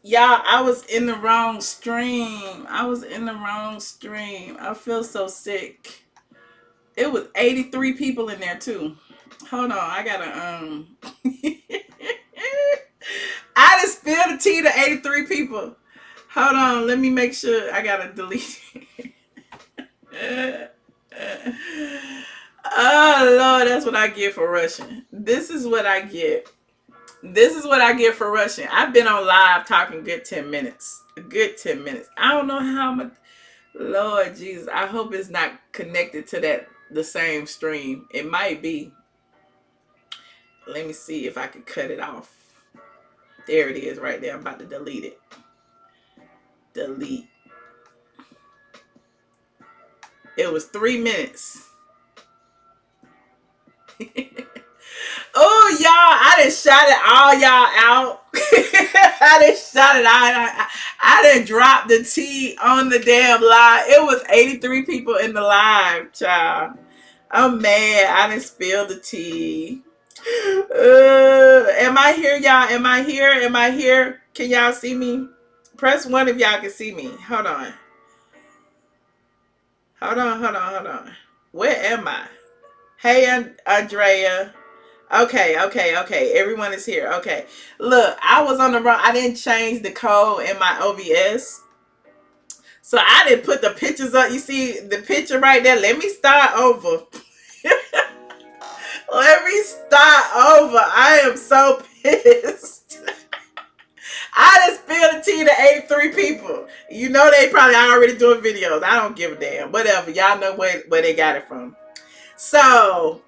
Y'all, I was in the wrong stream. I was in the wrong stream. I feel so sick. It was 83 people in there too. Hold on, I gotta I just spilled the tea to 83 people. Hold on, let me make sure I gotta delete it. Oh Lord, that's what I get for rushing. This is what I get. This is what I get for rushing. I've been on live talking good 10 minutes. A good 10 minutes. I don't know how much. Lord Jesus, I hope it's not connected to the same stream. It might be. Let me see if I can cut it off. There it is right there. I'm about to delete it. Delete. It was 3 minutes. Oh, y'all, I done shot it all y'all out. I done shot it out. I done dropped the tea on the damn live. It was 83 people in the live, child. I'm mad. I done spilled the tea. Am I here, y'all? Am I here? Am I here? Can y'all see me? Press 1 if y'all can see me. Hold on. Hold on, hold on, hold on. Where am I? Hey, Andrea. Okay. Everyone is here. Okay. Look, I was on the wrong. I didn't change the code in my OBS. So I didn't put the pictures up. You see the picture right there? Let me start over. Let me start over. I am so pissed. I just spilled the tea to 83 people. You know they probably already doing videos. I don't give a damn. Whatever. Y'all know where they got it from. So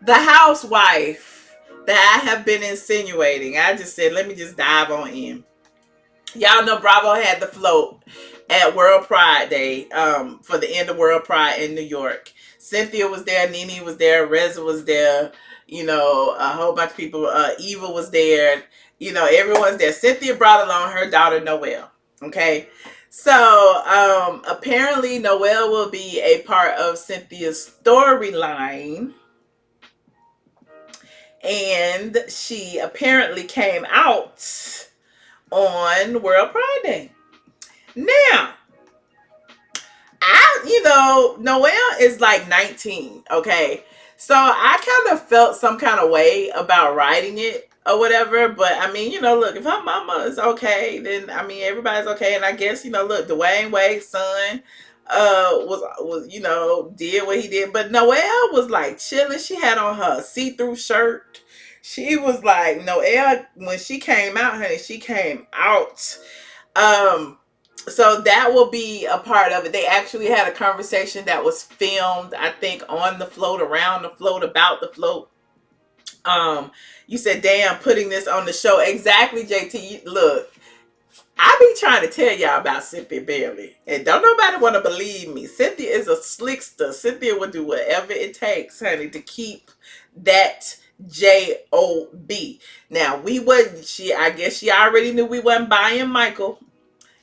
the housewife that I have been insinuating, I just said, let me just dive on in. Y'all know Bravo had the float at World Pride Day for the end of World Pride in New York. Cynthia was there, Nene was there, Reza was there, you know, a whole bunch of people. Eva was there, you know, everyone's there. Cynthia brought along her daughter Noelle. Okay. So apparently Noelle will be a part of Cynthia's storyline. And she apparently came out on World Pride Day. Now, Noelle is like 19, okay? So I kind of felt some kind of way about writing it or whatever. But I mean, look, if her mama is okay, then I mean everybody's okay. And I guess, look, Dwayne Wade's son was did what he did. But Noelle was like chilling. She had on her see-through shirt. She was like, Noelle, when she came out, honey, she came out. So that will be a part of it. They actually had a conversation that was filmed, I think, on the float, around the float, about the float. You said, damn, putting this on the show. Exactly, JT. Look, I be trying to tell y'all about Cynthia Bailey. And don't nobody want to believe me. Cynthia is a slickster. Cynthia will do whatever it takes, honey, to keep that J-O-B. Now, I guess she already knew we wasn't buying Michael.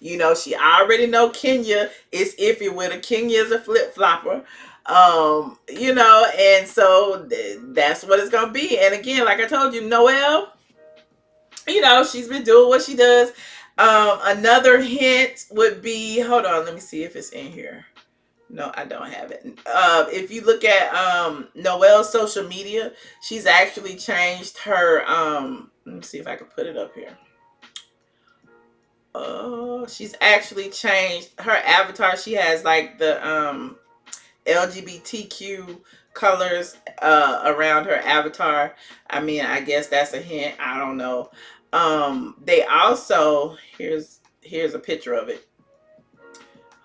She already know Kenya is iffy with her. Kenya is a flip-flopper. And so that's what it's going to be. And again, like I told you, Noelle, she's been doing what she does. Another hint would be, hold on, let me see if it's in here. No, I don't have it. If you look at Noelle's social media, she's actually changed her, let me see if I can put it up here. Oh, she's actually changed her avatar. She has like the LGBTQ colors around her avatar. I mean, I guess that's a hint. I don't know. They also, here's a picture of it.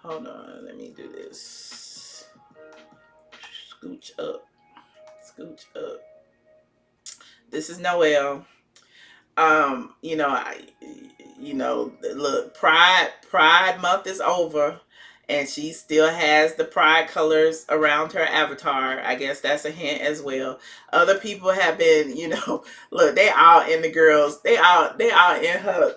Hold on, let me do this. Scooch up. This is Noelle. Look, Pride month is over, and she still has the pride colors around her avatar. I guess that's a hint as well. Other people have been, look, they all in the girls. They all in her.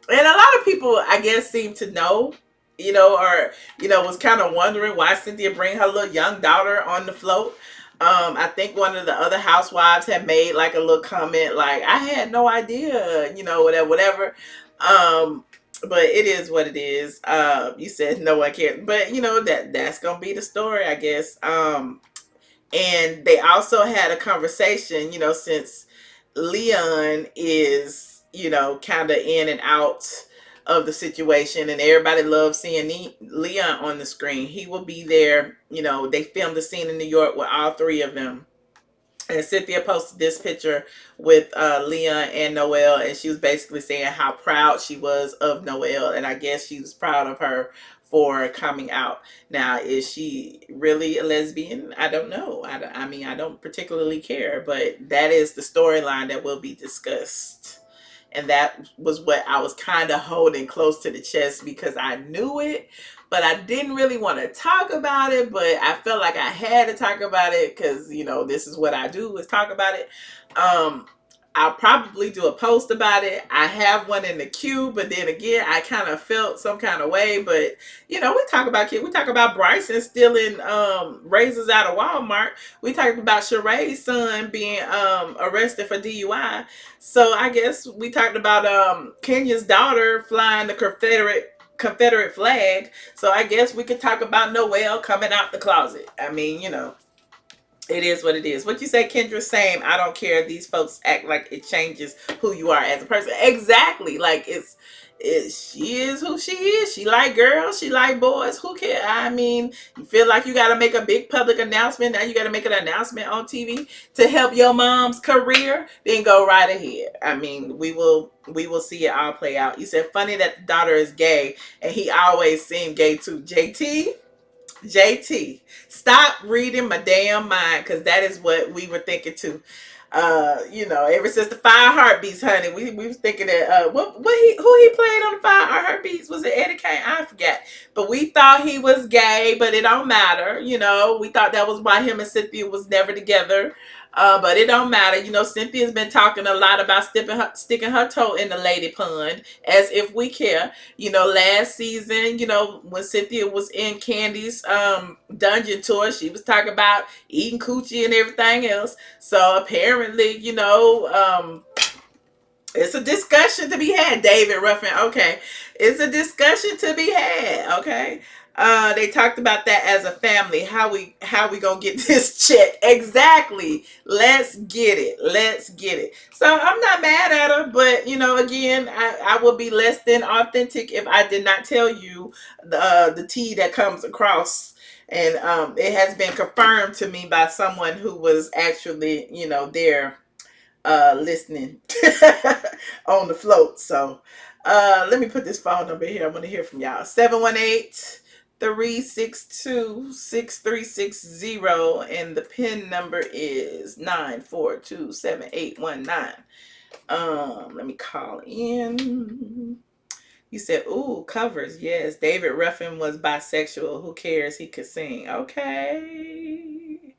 And a lot of people, I guess, seem to know, was kind of wondering why Cynthia bring her little young daughter on the float. I think one of the other housewives had made like a little comment, like, I had no idea, whatever, whatever. But it is what it is. You said no one cared, but that's gonna be the story, I guess. And they also had a conversation, since Leon is, kind of in and out of the situation, and everybody loves seeing Leon on the screen. He will be there. They filmed the scene in New York with all three of them. And Cynthia posted this picture with Leon and Noelle, and she was basically saying how proud she was of Noelle, and I guess she was proud of her for coming out. Now, is she really a lesbian? I don't know. I mean, I don't particularly care, but that is the storyline that will be discussed. And that was what I was kind of holding close to the chest because I knew it, but I didn't really want to talk about it. But I felt like I had to talk about it because, this is what I do, is talk about it. I'll probably do a post about it. I have one in the queue, but then again, I kind of felt some kind of way. But we talk about kids. We talk about Bryson stealing razors out of Walmart. We talked about Sheree's son being arrested for DUI. So I guess we talked about Kenya's daughter flying the Confederate flag. So I guess we could talk about Noelle coming out the closet. I mean, it is what it is. What you say, Kendra? Same. I don't care. These folks act like it changes who you are as a person. Exactly. Like she is who she is. She like girls. She like boys. Who cares? I mean, you feel like you got to make a big public announcement. Now you got to make an announcement on TV to help your mom's career. Then go right ahead. I mean, we will see it all play out. You said funny that the daughter is gay, and he always seemed gay too. JT, stop reading my damn mind, because that is what we were thinking too. Ever since the Five Heartbeats, honey, we was thinking that who he played on the Five Heartbeats, was it Eddie Kane? I forget, but we thought he was gay, but it don't matter. We thought that was why him and Cynthia was never together. But it don't matter. Cynthia's been talking a lot about sticking her toe in the lady pond, as if we care. Last season, when Cynthia was in Kandi's dungeon tour, she was talking about eating coochie and everything else. So apparently, it's a discussion to be had, David Ruffin. Okay. It's a discussion to be had. Okay. They talked about that as a family. How we gonna get this check? Exactly. Let's get it. So I'm not mad at her, but again, I would be less than authentic if I did not tell you the tea that comes across. And it has been confirmed to me by someone who was actually, there listening on the float. So let me put this phone number here. I want to hear from y'all. 718-362-6360, and the pin number is 9427819. Let me call in. You said, ooh, covers. Yes, David Ruffin was bisexual. Who cares? He could sing. Okay.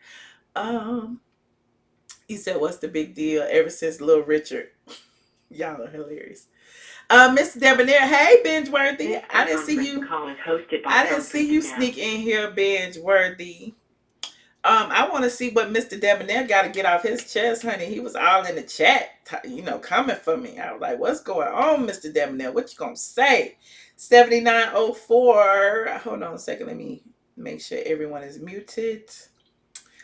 He said, what's the big deal? Ever since Little Richard. Y'all are hilarious. Mr. Debonair, hey, Binge Worthy. I didn't see you. I didn't see you sneak in here, Binge Worthy. I want to see what Mr. Debonair got to get off his chest, honey. He was all in the chat, coming for me. I was like, what's going on, Mr. Debonair? What you gonna say? 7904. Hold on a second. Let me make sure everyone is muted.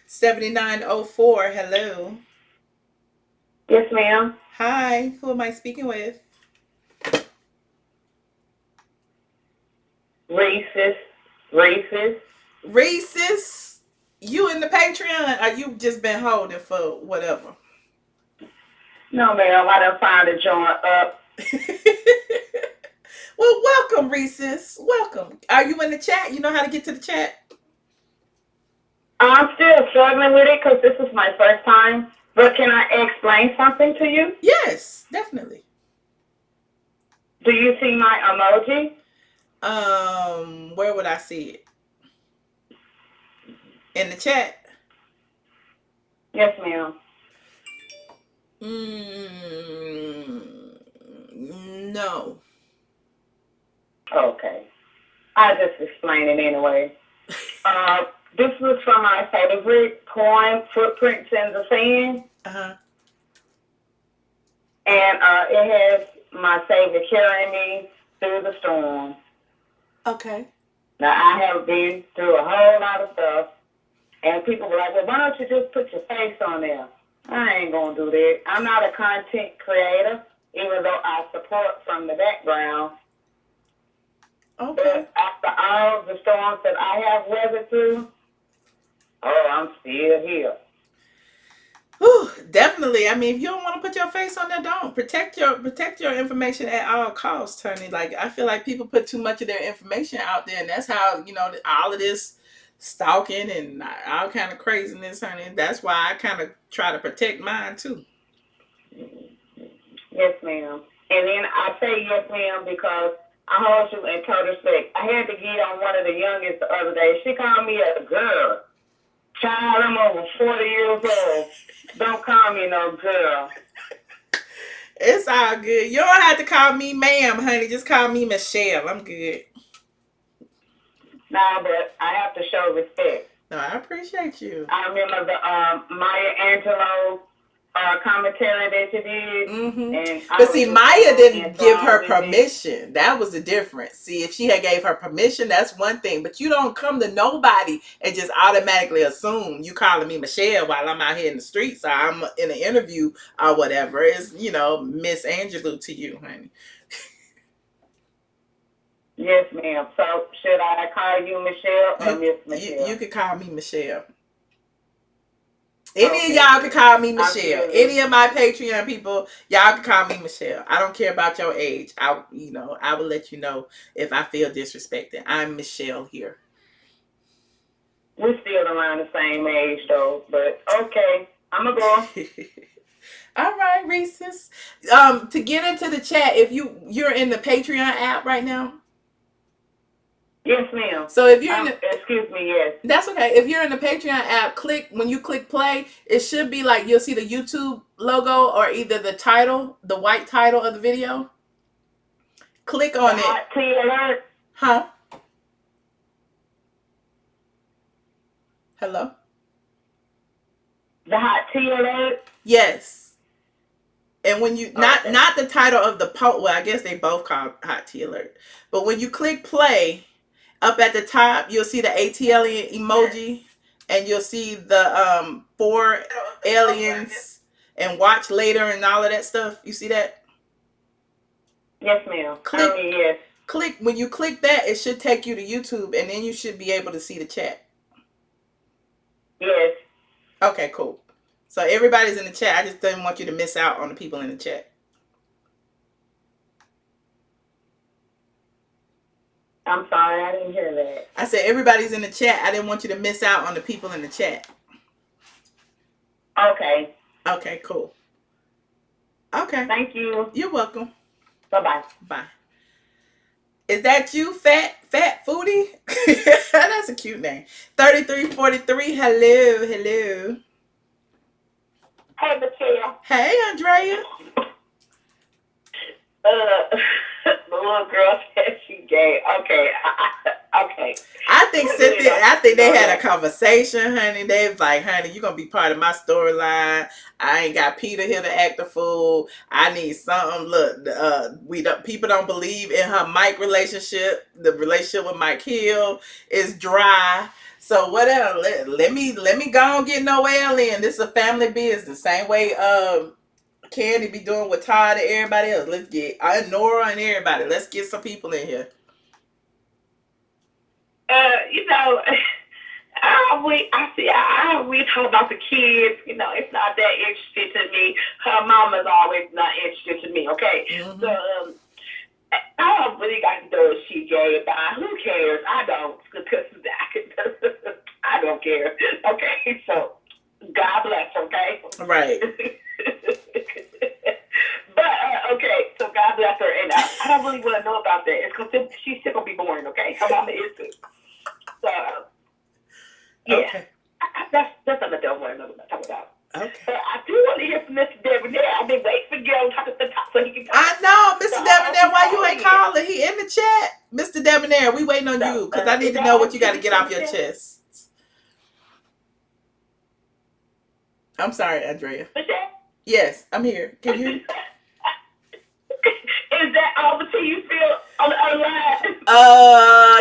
7904. Hello. Yes, ma'am. Hi. Who am I speaking with? Reese's. You in the Patreon, or you just been holding for whatever? No, ma'am. I done found a joint up. Well, welcome, Reese's. Welcome. Are you in the chat? You know how to get to the chat? I'm still struggling with it because this is my first time. But can I explain something to you? Yes, definitely. Do you see my emoji? Where would I see it? In the chat? Yes, ma'am. No. Okay. I'll just explain it anyway. This was from my favorite poem, Footprints in the Sand. Uh-huh. And it has my Savior carrying me through the storm. Okay. Now, I have been through a whole lot of stuff, and people were like, well, why don't you just put your face on there? I ain't going to do that. I'm not a content creator, even though I support from the background. Okay. But after all the storms that I have weathered through, I'm still here. Whew, definitely. I mean, if you don't want to put your face on there, don't. Protect your information at all costs, honey. Like, I feel like people put too much of their information out there, and that's how, all of this stalking and all kind of craziness, honey. That's why I kind of try to protect mine too. Yes, ma'am. And then I say yes, ma'am, because I hold you in total respect. I had to get on one of the youngest the other day. She called me a girl. Child, I'm over 40 years old. Don't call me no girl. It's all good. You don't have to call me ma'am, honey. Just call me Michelle. I'm good. Nah, but I have to show respect. No, I appreciate you. I remember the Maya Angelou commentary that you did. Mm-hmm. And but see, Maya didn't give her permission. That was the difference. See, if she had gave her permission, that's one thing. But you don't come to nobody and just automatically assume you calling me Michelle while I'm out here in the streets or I'm in an interview or whatever. It's, Miss Angelou to you, honey. Yes, ma'am. So should I call you Michelle or Miss Michelle? You could call me Michelle. Any of y'all can call me Michelle. Any of my Patreon people, y'all can call me Michelle. I don't care about your age. I will let you know if I feel disrespected. I'm Michelle here. We're still around the same age though, but okay. I'm gonna go. All right, Reese's. To get into the chat, if you're in the Patreon app right now. Yes, ma'am. So if you're excuse me, yes. That's okay. If you're in the Patreon app, when you click play, it should be like you'll see the YouTube logo or either the title, the white title of the video. Click on it. Hot tea alert. Huh? Hello? The hot tea alert? Yes. And when you not the title of the post, well, I guess they both call hot tea alert. But when you click play, up at the top, you'll see the ATL emoji, and you'll see the 4 aliens and watch later and all of that stuff. You see that? Yes, ma'am. Yes. Click when you click that, it should take you to YouTube, and then you should be able to see the chat. Yes. Okay, cool. So everybody's in the chat. I just didn't want you to miss out on the people in the chat. I'm sorry, I didn't hear that. I said everybody's in the chat. I didn't want you to miss out on the people in the chat. Okay. Okay, cool. Okay. Thank you. You're welcome. Bye-bye. Bye. Is that you, fat foodie? That's a cute name. 3343. Hello. Hey, Michelle. Hey, Andrea. The little girl said she gay. Okay. Okay. I think Cynthia, they had a conversation, honey. They was like, honey, you're going to be part of my storyline. I ain't got Peter here to act a fool. I need something. Look, people don't believe in her Mike relationship. The relationship with Mike Hill is dry. So whatever. Let me go and get Noelle in. This is a family business. Same way Kandi be doing with Todd and everybody else. Let's get Nora and everybody. Let's get some people in here. We talk about the kids. It's not that interesting to me. Her mama's always not interested to me. Okay, mm-hmm. So I don't really got to know if she gay or not. Who cares? I don't, because I don't care. Okay, so God bless. Okay, right. But okay, so God bless her, and I don't really want to know about that. It's because she's still gonna be born. Okay, her mama is too. So yeah, okay. That's something I don't want to talk about. Okay. But I do want to hear from Mr. Debonair. I've been waiting for Gil to talk at the top so he can talk. I know, Mr. Debonair. Why you ain't calling? He in the chat. Mr. Debonair, we waiting on you because I need to know what you got to get off your chest. I'm sorry, Andrea. What's that? Yes, I'm here. Can you hear me? Is that all the tea you feel alive?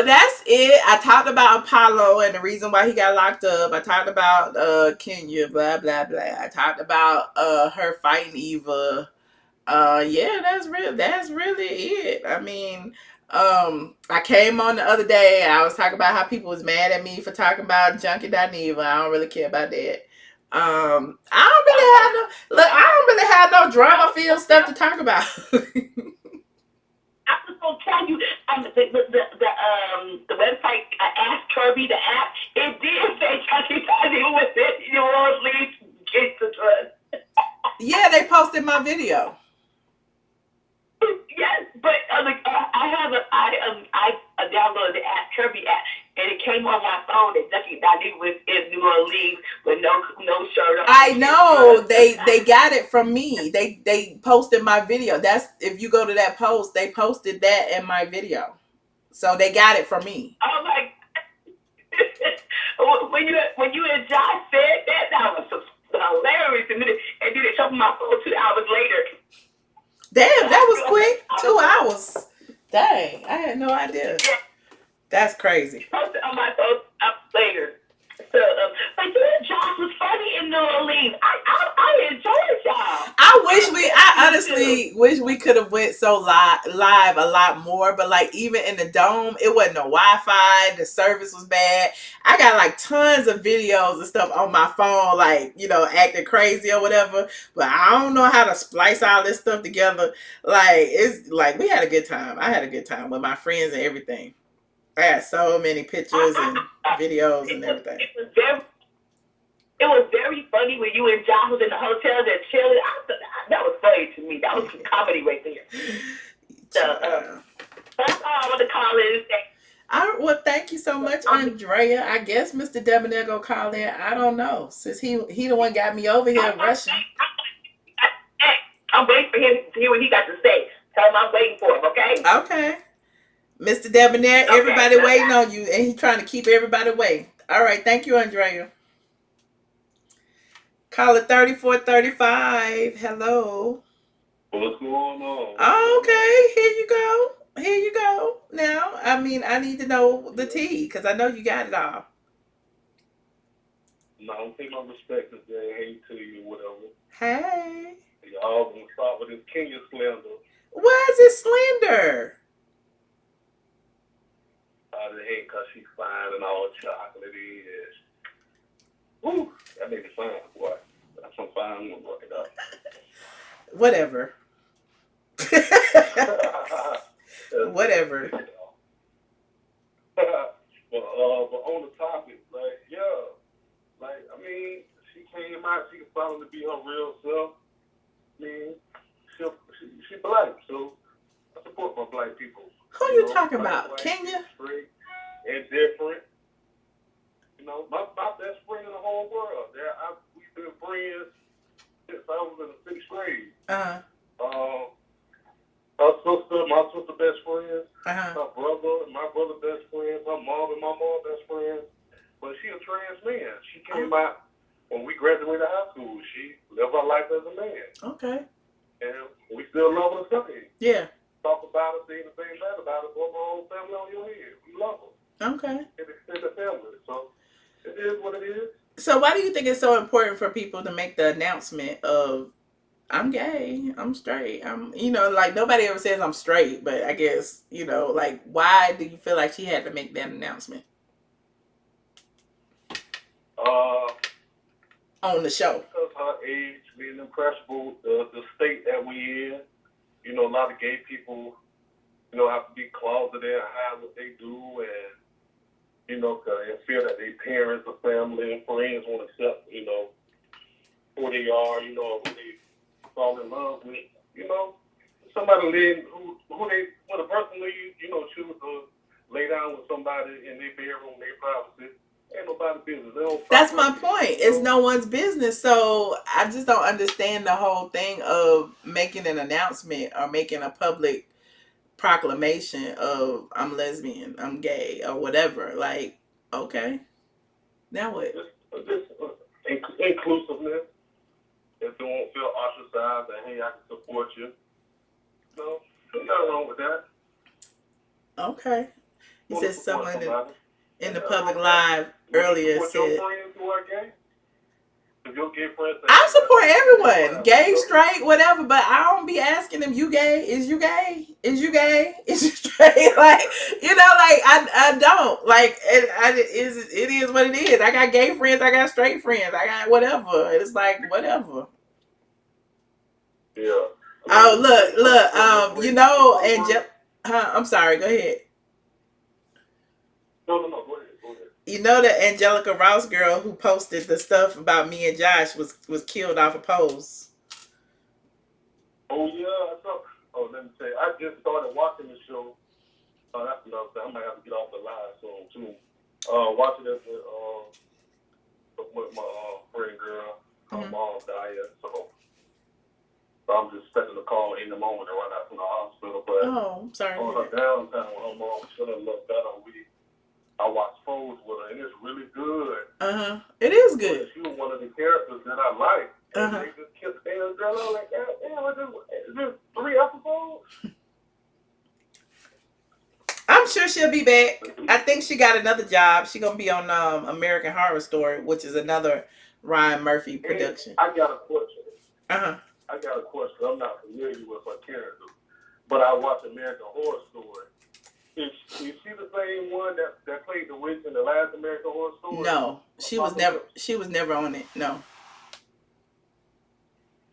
That's it. I talked about Apollo and the reason why he got locked up. I talked about Kenya, blah blah blah. I talked about her fighting Eva. Yeah, that's really it. I mean, I came on the other day. I was talking about how people was mad at me for talking about Junkie Dineva. I don't really care about that. I don't really have no look. I don't really have no drama filled stuff to talk about. I was gonna tell you, the website Ask Kirby, the app, it did say Chucky Tanya was in New Orleans get the drug. Yeah, they posted my video. Yes, but I downloaded the Ask Kirby app, and it came on my phone that Chucky Tanya was in New Orleans with no shirt on. I know they got it from me. They posted my video. That's if you go to that post, they posted that in my video. So they got it from me. Oh my! when you and Josh said that was hilarious, and then it showed my phone 2 hours later. Damn, that was quick. 2 hours. Dang, I had no idea. Yeah. That's crazy. Posted on my phone later. So, but you and Josh was funny in New Orleans. I enjoyed y'all. I honestly wish we could have went so live a lot more, but like even in the dome, it wasn't no Wi-Fi, the service was bad. I got like tons of videos and stuff on my phone, like, acting crazy or whatever, but I don't know how to splice all this stuff together. Like, it's like we had a good time. I had a good time with my friends and everything. I had so many pictures and videos and everything. It was very funny when you and Josh was in the hotel there chilling. That was funny to me. That was some comedy right there. So, that's all I want to call it. Well, thank you so much, Andrea. I guess Mr. Debonair gonna call in. I don't know, since he the one got me over here rushing. I'm waiting for him to hear what he got to say. Tell him I'm waiting for him, okay? Okay. Mr. Debonair, okay, everybody waiting on you, and he's trying to keep everybody waiting. All right, thank you, Andrea. Caller 3435. Hello. What's going on? Okay, here you go. Here you go. Now, I mean, I need to know the tea because I know you got it all. No, I don't think my respect is there. Hey to you, whatever. Hey. Y'all gonna start with this Kenya slander. Why is it slander? Out of the head because she's fine and all chocolatey. Woo, that made it fine, boy. That's some fine one working out. Whatever. Whatever. But on the topic, I mean, she came out, she was found to be her real self. I mean, she black, so I support my black people. Who you talking about? Kenya? Straight and different. My best friend in the whole world. We've been friends since I was in the 6th grade. My sister best friend, my brother and my brother best friend, my mom and my mom best friend. But she a trans man. She came out when we graduated high school. She lived her life as a man. Okay. And we still love her the same. Yeah. Talk about it, say the same bad about it, put my whole family on your head. We love her. Okay. And extended family. So it is what it is. So why do you think it's so important for people to make the announcement of I'm gay, I'm straight, like nobody ever says I'm straight, but I guess, like why do you feel like she had to make that announcement? On the show. Because her age, being impressionable, the state that we in, a lot of gay people, have to be closeted and hide what they do and feel that their parents or family and friends won't accept, who they are, who they fall in love with, somebody when a person choose to lay down with somebody in their bedroom, their privacy, ain't nobody's business. That's my point. It's no one's business. So I just don't understand the whole thing of making an announcement or making a public proclamation of I'm lesbian, I'm gay, or whatever. Like, okay, now what? Just inclusiveness. if they won't feel ostracized and hey, I can support you. So there's nothing wrong with that. Okay. You Want to said support someone somebody. in the There's nothing public wrong with that. live You earlier support your said, friends who are gay? If your gay friends say, I hey, support that's everyone, gay, fine. straight, whatever, but I don't be asking them, you gay? Is you gay? Is you gay? Is you straight? Like, you know, like, I don't. Like, it is what it is. I got gay friends, I got straight friends, I got whatever. It's like, whatever. Yeah. Oh, look, you know, I'm sorry, go ahead. No, go ahead. You know the Angelica Ross girl who posted the stuff about me and Josh was killed off a post. Oh yeah, let me tell you, I just started watching the show. That's another thing. I might have to get off the line soon too. Watching it with my friend girl. Her mom died, so I'm just expecting a call in the moment to run out from the hospital. But I'm sorry. On her downtime when her mom was feeling a little better, I watched Faust with her, and it's really good. It is good. She was one of the characters that I liked. And they just kept saying, girl, I'm like, damn, is this 3 episodes? I'm sure she'll be back. I think she got another job. She's gonna be on American Horror Story, which is another Ryan Murphy production. And I got a question. I got a question. I'm not familiar with her character, but I watch American Horror Story. Is she the same one that played the witch in the last American Horror Story? No, she was never on it. No.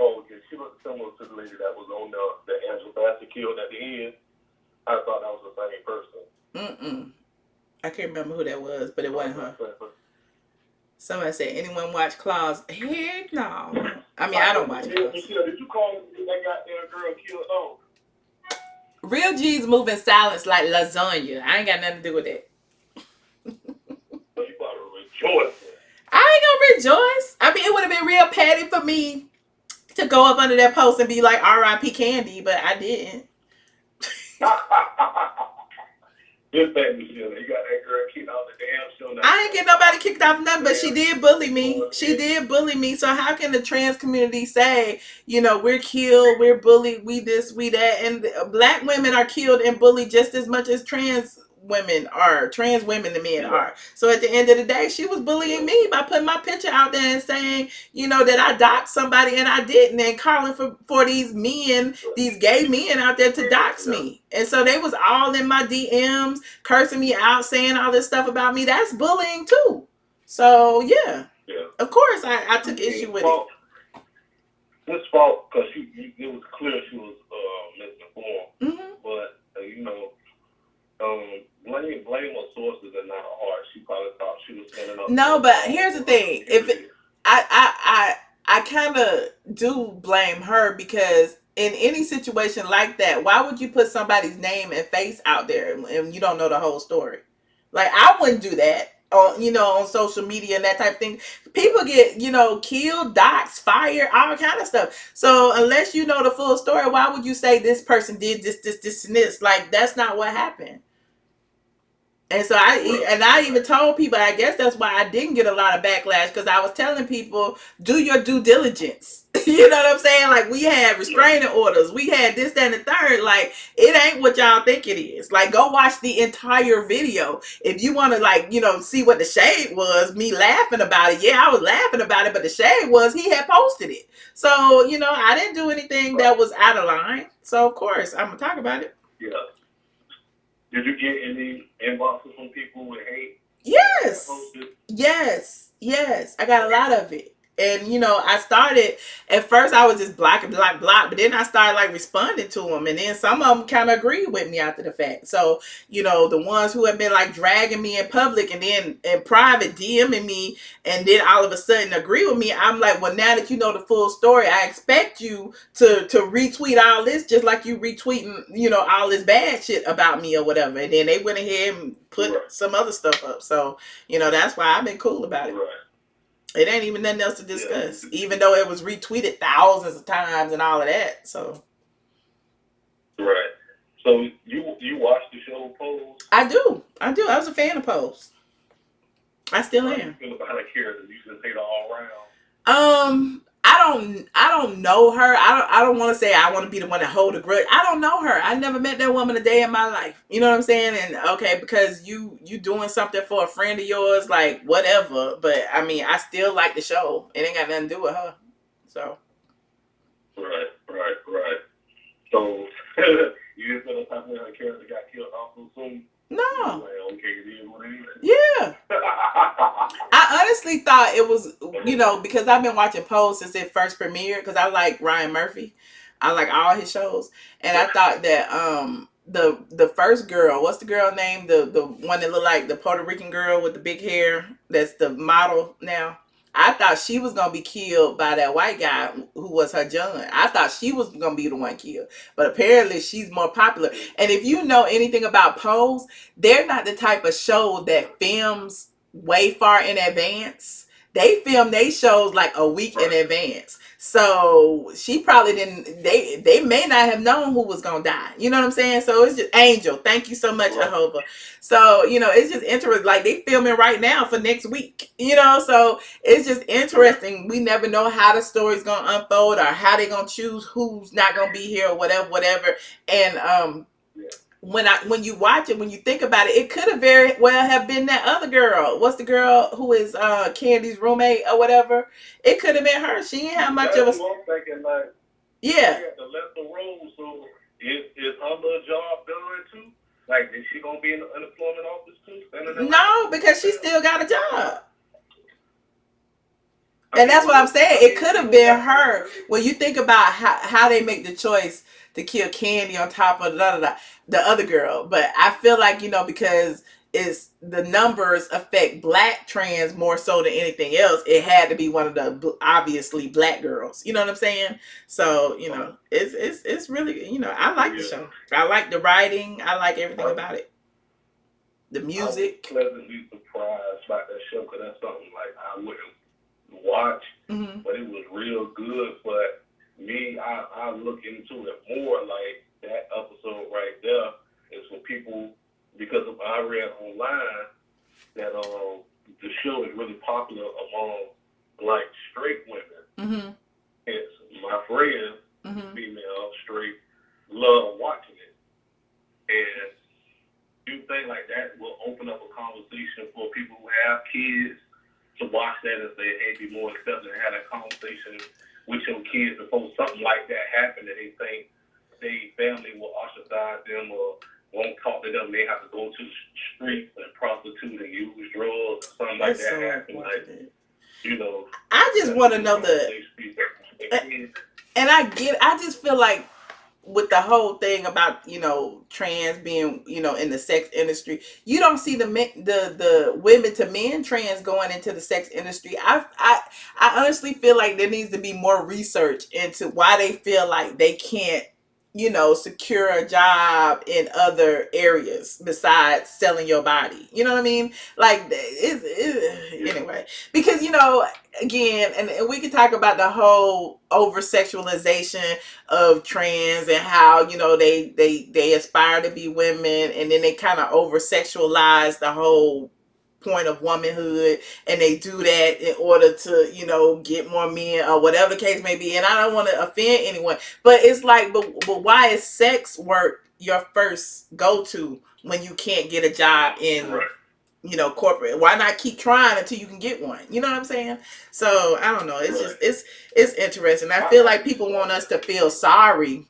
Oh, yeah, she looked similar to the lady that was on the Angela Bassett killed at the end. I thought that was the same person. I can't remember who that was, but it wasn't her. Somebody said, anyone watch Claws? Heck no. I mean, I don't watch Claws. Did you call that goddamn girl killed? Oh. Real G's move in silence like lasagna. I ain't got nothing to do with that. So you about to rejoice. I ain't gonna rejoice. I mean, it would have been real petty for me to go up under that post and be like R.I.P. Kandi, but I didn't. This thing, you got that girl kicked off the damn show now. I ain't get nobody kicked off nothing, but she did bully me. She did bully me. So how can the trans community say, we're killed, we're bullied, we this, we that, and Black women are killed and bullied just as much as trans women and men are. So at the end of the day, she was bullying me by putting my picture out there and saying, that I doxed somebody and I didn't, and calling for these gay men out there to dox me. And so they was all in my DMs, cursing me out, saying all this stuff about me. That's bullying too. So yeah. Of course I took issue with it. This fault, because it was clear she was misinformed. But blame her sources and not her heart. She probably thought she was standing up. No, but here's the thing. I kind of do blame her, because in any situation like that, why would you put somebody's name and face out there and you don't know the whole story? Like, I wouldn't do that on social media and that type of thing. People get, killed, doxxed, fired, all kind of stuff. So unless you know the full story, why would you say this person did this, and this? Like, that's not what happened. And so I even told people, I guess that's why I didn't get a lot of backlash, because I was telling people, do your due diligence. You know what I'm saying? Like, we had restraining orders. We had this, that, and the third. Like, it ain't what y'all think it is. Like, go watch the entire video. If you want to, see what the shade was, me laughing about it. Yeah, I was laughing about it, but the shade was he had posted it. So, I didn't do anything that was out of line. So, of course, I'm going to talk about it. Yeah. Did you get any inboxes from people with hate? Yes. I got a lot of it. And, I started, at first I was just block, but then I started responding to them. And then some of them kind of agreed with me after the fact. So, the ones who have been dragging me in public and then in private DMing me and then all of a sudden agree with me, I'm like, well, now that you know the full story, I expect you to retweet all this just like you retweeting, all this bad shit about me or whatever. And then they went ahead and put some other stuff up. So, that's why I've been cool about it. Right. It ain't even nothing else to discuss, even though it was retweeted thousands of times and all of that. So, right. So you watched the show Pose? I do. I was a fan of Pose. I still am. How you feel about her character? You just hate her all around. I don't know her. I don't want to say I want to be the one to hold a grudge. I don't know her. I never met that woman a day in my life. You know what I'm saying? And okay, because you doing something for a friend of yours, like whatever. But I mean, I still like the show. It ain't got nothing to do with her. So. Right. So you just gonna talk about a character got killed off so soon? No. Like, okay, it is what it is. Yeah. I honestly thought it was, because I've been watching Pose since it first premiered, because I like Ryan Murphy. I like all his shows. And I thought that the first girl, what's the girl name? The one that looked like the Puerto Rican girl with the big hair, that's the model now. I thought she was going to be killed by that white guy who was her John. I thought she was going to be the one killed. But apparently she's more popular. And if you know anything about Pose, they're not the type of show that films way far in advance. They film they shows like a week in advance. So she probably didn't, they may not have known who was going to die. You know what I'm saying? So it's just Angel. Thank you so much, Jehovah. So, it's just interesting. Like they filming right now for next week, so it's just interesting. We never know how the story's going to unfold or how they're going to choose who's not going to be here or whatever. And, when you watch it, when you think about it, it could have very well have been that other girl. What's the girl who is Candy's roommate or whatever? It could have been her. She didn't have much of a. Thinking, like, yeah. The lesser role, so is her little job done too? Like, is she gonna be in the unemployment office too? No, because she still got a job. And that's what I'm saying. It could have been her. When you think about how they make the choice to kill Kandi on top of the other girl. But I feel like, because it's the numbers affect black trans more so than anything else, it had to be one of the obviously black girls. You know what I'm saying? So, it's really, I like the show. I like the writing. I like everything about it. The music. I was pleasantly surprised by that show because that's something like I wouldn't watch, but it was real good. But me, I look into it more. Like that episode right there is for people, because I read online that the show is really popular among Black straight women. It's my friends, female straight, love watching it, and you think like that will open up a conversation for people who have kids to watch that and say, hey, be more accepting and have that conversation with your kids before something like that happens, and they think their family will ostracize them or won't talk to them. They have to go to the streets and prostitute and use drugs or something like that so happen. Like, I just want to know and I just feel like with the whole thing about trans being in the sex industry, you don't see the women to men trans going into the sex industry. I honestly feel like there needs to be more research into why they feel like they can't secure a job in other areas besides selling your body. You know what I mean? Like anyway, because again, and we can talk about the whole over sexualization of trans and how they aspire to be women, and then they kind of over sexualize the whole point of womanhood, and they do that in order to get more men or whatever the case may be. And I don't want to offend anyone, but it's like, but why is sex work your first go-to when you can't get a job in corporate? Why not keep trying until you can get one? You know what I'm saying? So I don't know, it's just it's interesting. I feel like people want us to feel sorry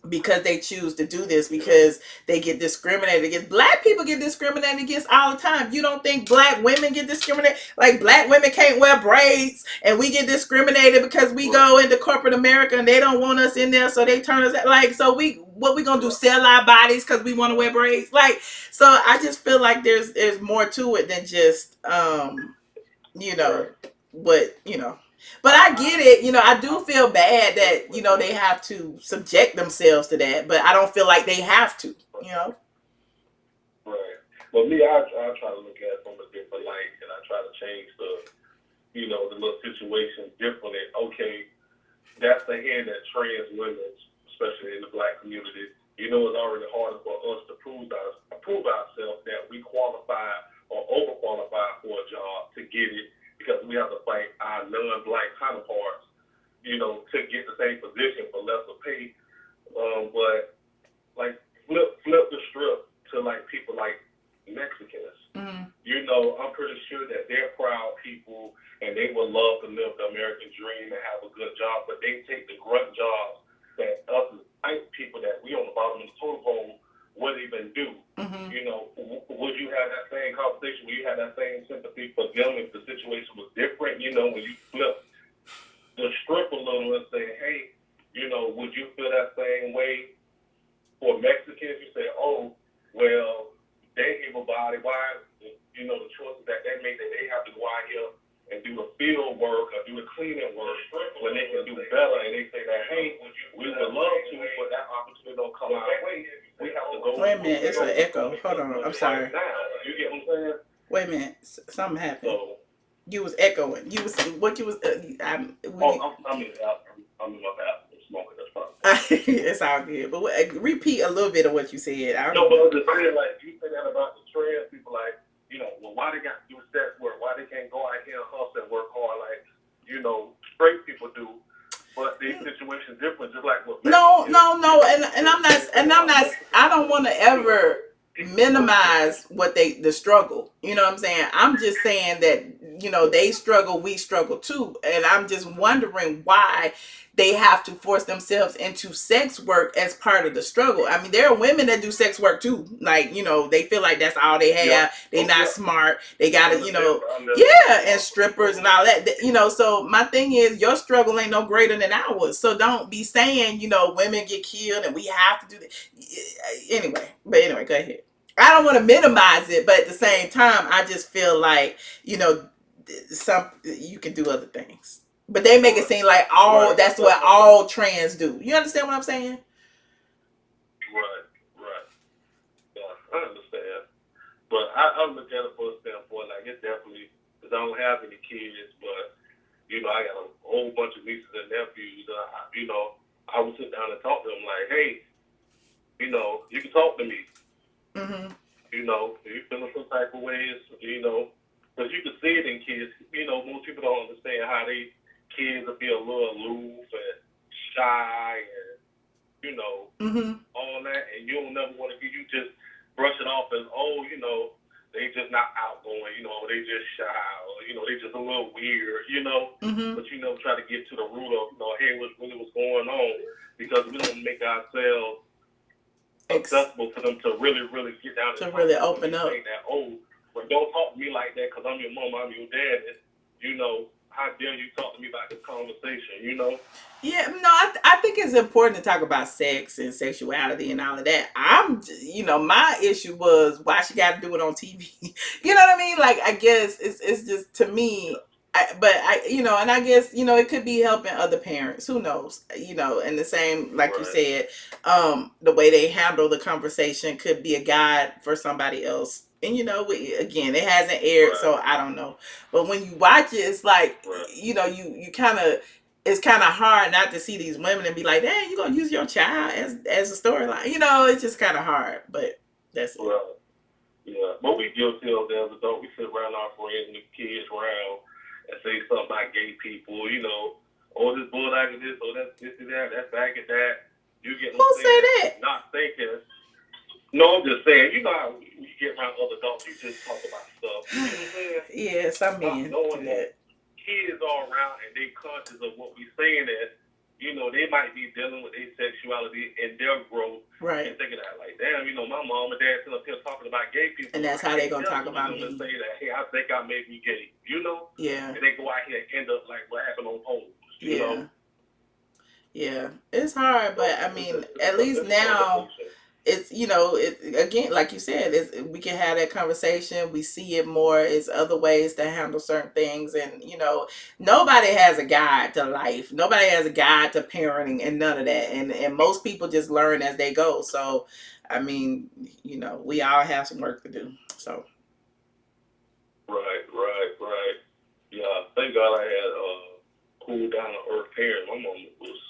because they choose to do this, because they get discriminated against. Black people get discriminated against all the time. You don't think black women get discriminated? Like black women can't wear braids and we get discriminated because we go into corporate America and they don't want us in there, so they turn us like, so what we gonna do, sell our bodies because we want to wear braids? Like, so I just feel like there's more to it than just but I get it. I do feel bad that, they have to subject themselves to that, but I don't feel like they have to, Right. Well, me, I try to look at it from a different light, and I try to change the little situation differently. Okay, that's the hand that trans women, especially in the black community, it's already harder for us to prove ourselves that we qualify or overqualify for a job to get it, because we have to fight our non-black counterparts had that same sympathy for them if the situation was different. You know, when you flip the strip a little and say, hey, you know, would you feel that same way for Mexicans? You say, oh, well, they able-bodied. Why, you know, the choices that they make that they have to go out here and do a field work or do a cleaning work when they can do better, and they say that, hey, we would love to, but that opportunity don't come our way. We have to go. Wait a minute, it's an echo. Hold on, I'm sorry. You get what I'm saying? Wait a minute, something happened. So, you was echoing. You was what you was. I'm in the bathroom. I'm in my bathroom smoking. That's fine. It's all good. But repeat a little bit of what you said. No, but I'm just saying, like, you say that about the trans people, like, you know, well, why they got to do sex work? Why they can't go out here and hustle and work hard like, you know, straight people do? But these situations different, just like what. No, and I'm not. I don't want to ever minimize what the struggle. You know what I'm saying? I'm just saying that, you know, they struggle, we struggle too, and I'm just wondering why they have to force themselves into sex work as part of the struggle. I mean, there are women that do sex work too. Like, you know, they feel like that's all they have. Yeah. They're not smart. They got to, you know, and strippers and all that. You know, so my thing is, your struggle ain't no greater than ours. So don't be saying, you know, women get killed and we have to do that. Anyway, go ahead. I don't want to minimize it, but at the same time, I just feel like, you know, you can do other things. But they make it seem like that's what all trans do. You understand what I'm saying? Right. Yeah, I understand. But I look at it from a standpoint, like, it's definitely, because I don't have any kids, but, you know, I got a whole bunch of nieces and nephews. You know, I would sit down and talk to them like, hey, you know, you can talk to me. Mm-hmm. You know, if you're feeling some type of ways, you know, because you can see it in kids. You know, most people don't understand how kids will be a little aloof and shy and, you know, all that, and you don't never want to you just brush it off as, oh, you know, they just not outgoing, you know, they just shy, or, you know, they just a little weird, you know, but you know, try to get to the root of, you know, hey, what's going on, because we don't make ourselves accessible for them to really get down to really open up. That, oh, well, don't talk to me like that because I'm your mom, I'm your dad, you know. How dare you talk to me about this conversation, you know? Yeah, no, I think it's important to talk about sex and sexuality and all of that. You know, my issue was why she got to do it on TV. You know what I mean? Like, I guess it's just, to me, you know, and I guess, you know, it could be helping other parents. Who knows? You know, and the same, like you said, the way they handle the conversation could be a guide for somebody else. And, you know, again, it hasn't aired, so I don't know. But when you watch it, it's like, you know, you kind of, it's kind of hard not to see these women and be like, dang, you going to use your child as a storyline. You know, it's just kind of hard, but that's it. Yeah, but we guilty of that as adults. We sit around our friends and the kids around and say something about gay people, you know, oh, this bull like this, oh, that's this and that, that's back at that. You get what I'm saying? Who say that? Not thinking. No, I'm just saying, you know how you get around other adults, you just talk about stuff. You know what I'm saying? Yes, I mean, knowing that kids are around and they conscious of what we're saying, that, you know, they might be dealing with their sexuality and their growth. Right. And thinking that, like, damn, you know, my mom and dad still up here talking about gay people. And that's how they going to talk about me. And say that, hey, I think I may be gay, you know? Yeah. And they go out here and end up like what happened on Pose, you know? Yeah. It's hard, but, I mean, at least now, it's, you know, again, like you said, we can have that conversation. We see it more. It's other ways to handle certain things. And, you know, nobody has a guide to life. Nobody has a guide to parenting and none of that. And most people just learn as they go. So, I mean, you know, we all have some work to do. So. Right. Yeah, thank God I had cool down to earth parents. My mom was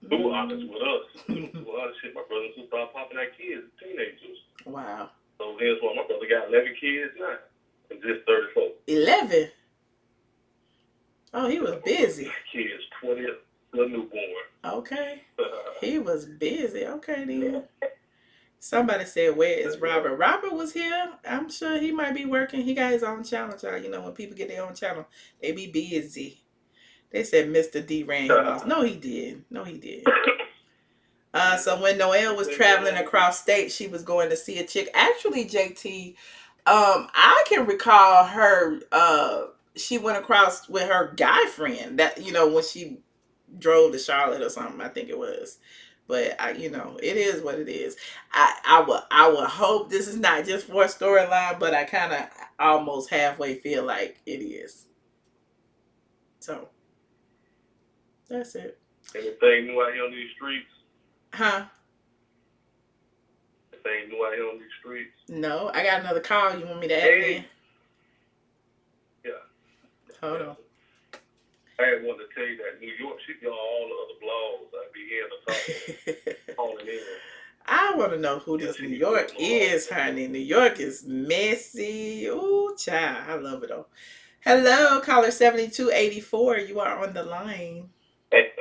too honest with us. A lot of shit. My brother and sister started popping out kids, teenagers. Wow. So here's one. My brother got 11 kids now, and just 34. 11? Oh, he was busy. Kids, 20, the newborn. Okay. He was busy. Okay, then. Somebody said, where is Robert? Robert was here. I'm sure he might be working. He got his own channel, child. You know, when people get their own channel, they be busy. They said Mr. D ran him off. No, he did. So when Noelle was traveling across state, she was going to see a chick. Actually, JT, I can recall her. She went across with her guy friend that when she drove to Charlotte or something. I think it was. But it is what it is. I would hope this is not just for a storyline, but I kind of almost halfway feel like it is. So that's it. Anything new out here on these streets? Huh? Anything new out here on these streets? No, I got another call. You want me to add in? Yeah. Hold on. I had wanted to tell you that New York, she got all the other blogs I be hearing to talk calling in. I want to know who this New York is, honey. New York is messy. Ooh, child. I love it all. Hello, caller 7284. You are on the line. Hey.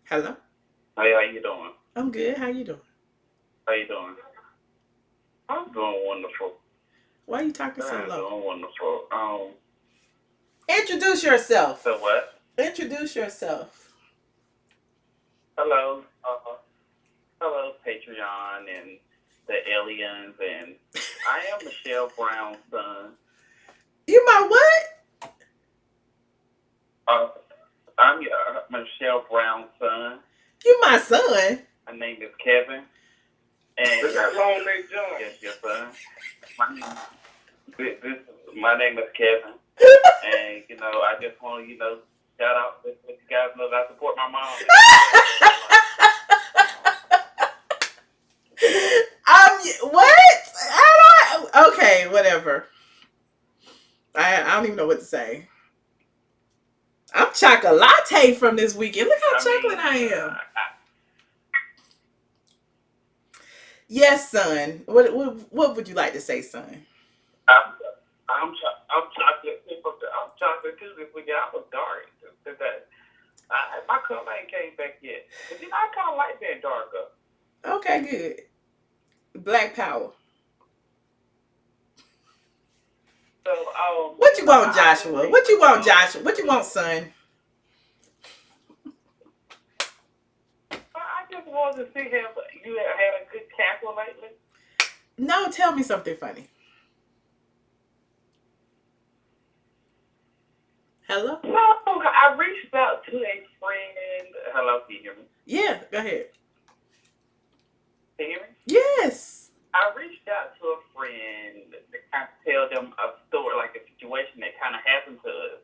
Hello. Hey, how you doing? I'm good. How you doing? How you doing? I'm doing wonderful. Why are you talking so low? I'm doing wonderful. Introduce yourself. So what? Introduce yourself. Hello. Hello, Patreon and the aliens, and I am Michelle Brown's son. You my what? I'm Michelle Brown's son. You my son? My name is Kevin. And Is that long name John? Yes, your son. My name is Kevin. And, I just want to, shout out, let you guys know that I support my mom. What? Okay, whatever. I don't even know what to say. I'm chocolate from this weekend. Look how chocolate I am. Yes, son. What would you like to say, son? I'm chocolate. I'm chocolate too this weekend. I was dark. My color ain't came back yet. But I kind of like being darker. Okay, good. Black power. So, what you want, Joshua? What you want, Joshua? What you want, son? I just wanted to see if you had a good cackle lately. No, tell me something funny. Hello? No, I reached out to a friend. Hello, can you hear me? Yeah, go ahead. Can you hear me? Yes. I reached out to a friend to kind of tell them a story, like a situation that kind of happened to us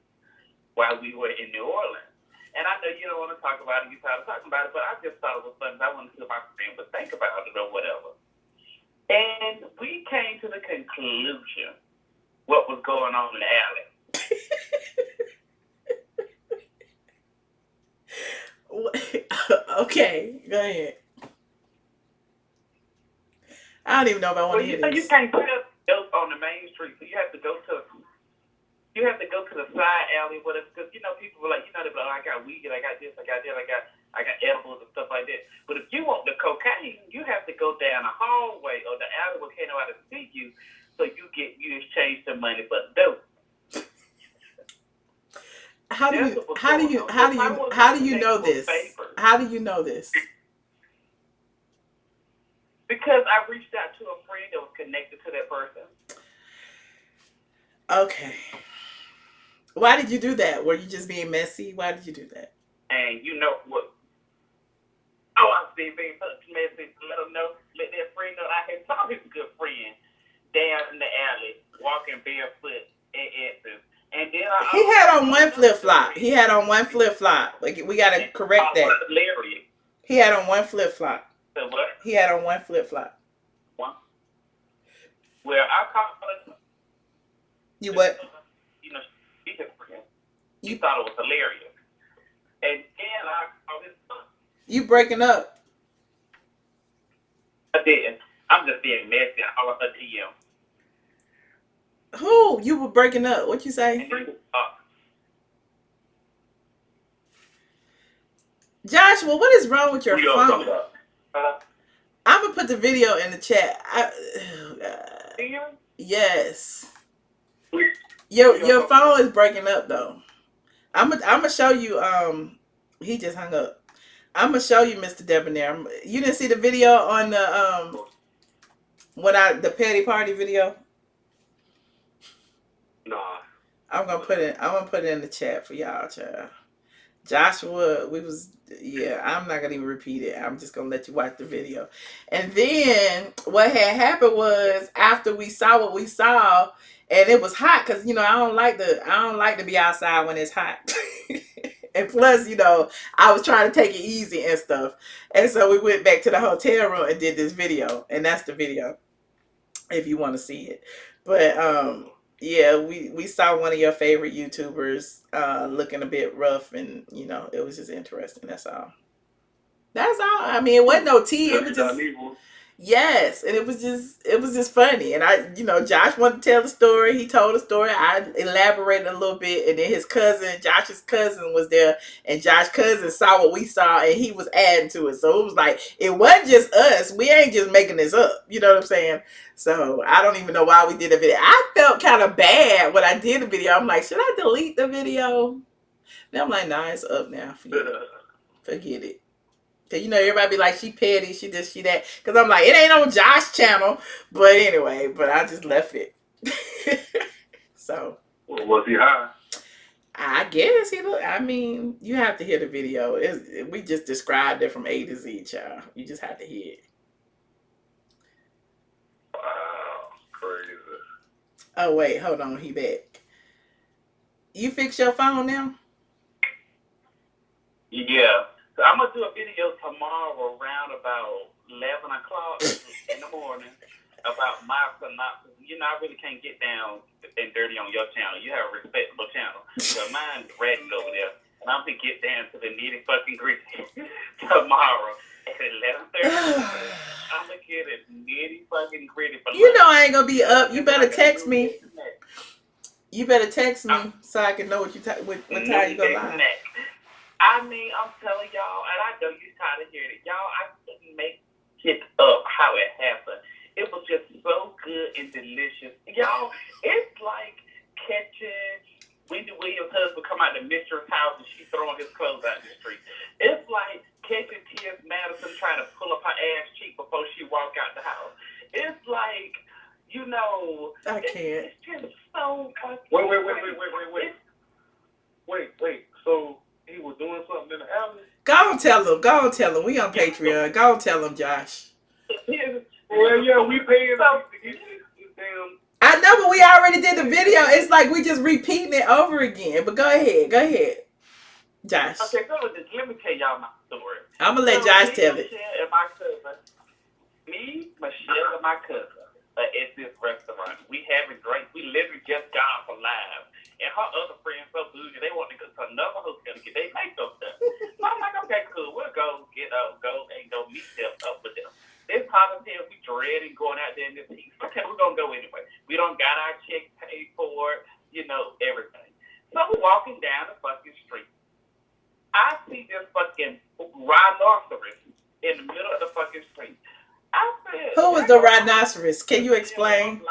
while we were in New Orleans. And I know you don't want to talk about it, you're tired of talking about it, but I just thought it was something I wanted to see if my friend would think about it or whatever. And we came to the conclusion what was going on in the alley. Okay, go ahead. I don't even know if I want to hear this. You can't put up on the main street, so you have to go to the side alley, whatever. Because people were like, they're like, oh, I got weed, I got this, I got that, I got edibles and stuff like that. But if you want the cocaine, you have to go down a hallway or the alley where can't nobody see you, so you exchange the money for dope. How do you know this? How do you know this? Because I reached out to a friend that was connected to that person. Okay. Why did you do that? Were you just being messy? Why did you do that? And you know what? Oh, I was being messy to let them know, let that friend know I had saw his good friend down in the alley, walking barefoot in Essence. And then he had on one flip-flop. He had on one flip-flop. We got to correct that. Hilarious. He had on one flip-flop. So what? He had on one flip-flop. One? Well, I called her. You what? She his friend. You thought it was hilarious. And then I called his son. You breaking up. I didn't. I'm just being messy. I called her DM. Who? You were breaking up. What you say? Joshua, what is wrong with your phone? I'm going to put the video in the chat. Yes. Your phone is breaking up, though. I'm going to show you. He just hung up. I'm going to show you, Mr. Debonair. You didn't see the video on the... The petty party video. Nah. I'm gonna put it in the chat for y'all, child. Joshua, I'm not gonna even repeat it. I'm just gonna let you watch the video. And then what had happened was after we saw what we saw, and it was hot because I don't like to be outside when it's hot. And plus, I was trying to take it easy and stuff. And so we went back to the hotel room and did this video, and that's the video if you want to see it. But yeah, we saw one of your favorite YouTubers looking a bit rough, and it was just interesting. That's all. That's all. I mean, it wasn't no tea. It was just yes, and it was just funny. And Josh wanted to tell the story. He told the story. I elaborated a little bit, and then Josh's cousin was there, and Josh's cousin saw what we saw, and he was adding to it. So it was like it wasn't just us. We ain't just making this up. You know what I'm saying? So I don't even know why we did a video. I felt kind of bad when I did the video. I'm like, should I delete the video? Then I'm like, nah, it's up now. Forget it. Cause everybody be like, she petty, she this, she that. Cause I'm like, it ain't on Josh's channel. But anyway, I just left it. So. Well, was he high? I guess he looked. I mean, you have to hear the video. We just described it from A to Z, child. You just have to hear it. Wow, crazy. Oh wait, hold on, he back. You fix your phone now? Yeah. So I'm going to do a video tomorrow around about 11 o'clock in the morning about my synopsis. I really can't get down and dirty on your channel. You have a respectable channel. So mine's ratchet over there. And I'm going to get down to the nitty fucking gritty tomorrow at 11:30. I'm going to get it nitty fucking gritty. I ain't going to be up. You better text me. You better text me so I can know what time you go live. I mean, I'm telling y'all, and I know you're tired of hearing it. Y'all, I couldn't make it up how it happened. It was just so good and delicious. Y'all, it's like catching Wendy Williams' husband come out of the mistress' house and she's throwing his clothes out in the street. It's like catching T.S. Madison trying to pull up her ass cheek before she walk out the house. It's like, I can't. It's just so fucking Wait. So he was doing something in the alley? Go on tell him. We on Patreon. Go on tell him, Josh. Well, yeah, we paying to get this damn. I know, but we already did the video. It's like we just repeating it over again. But go ahead, Josh. Okay, so let me tell y'all my story. I'm gonna let Josh tell it. Michelle, and my cousin at this restaurant. We having drinks. We literally just got off a live. And her other friends so bougie, they want to go to another hotel to get their makeup done. So I'm like, okay, cool. We'll go meet them up with them. It's hot as hell. We dreading going out there in this heat. Okay, we're going to go anyway. We don't got our check paid for, everything. So we're walking down the fucking street. I see this fucking rhinoceros in the middle of the fucking street. I said, who was the rhinoceros? Can you explain?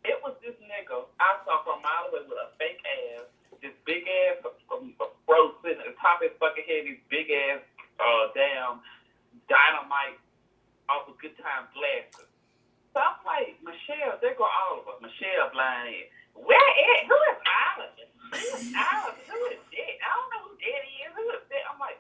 It was this nigga I saw from a mile away with a fake ass, this big ass fro sitting at the top of his fucking head, these big ass damn dynamite off of Good Times glasses. So I'm like, Michelle, there go Oliver. Michelle blind in. Where is? Who is Oliver? Who is Oliver? Who is that? I don't know who that is. Who is that? I'm like,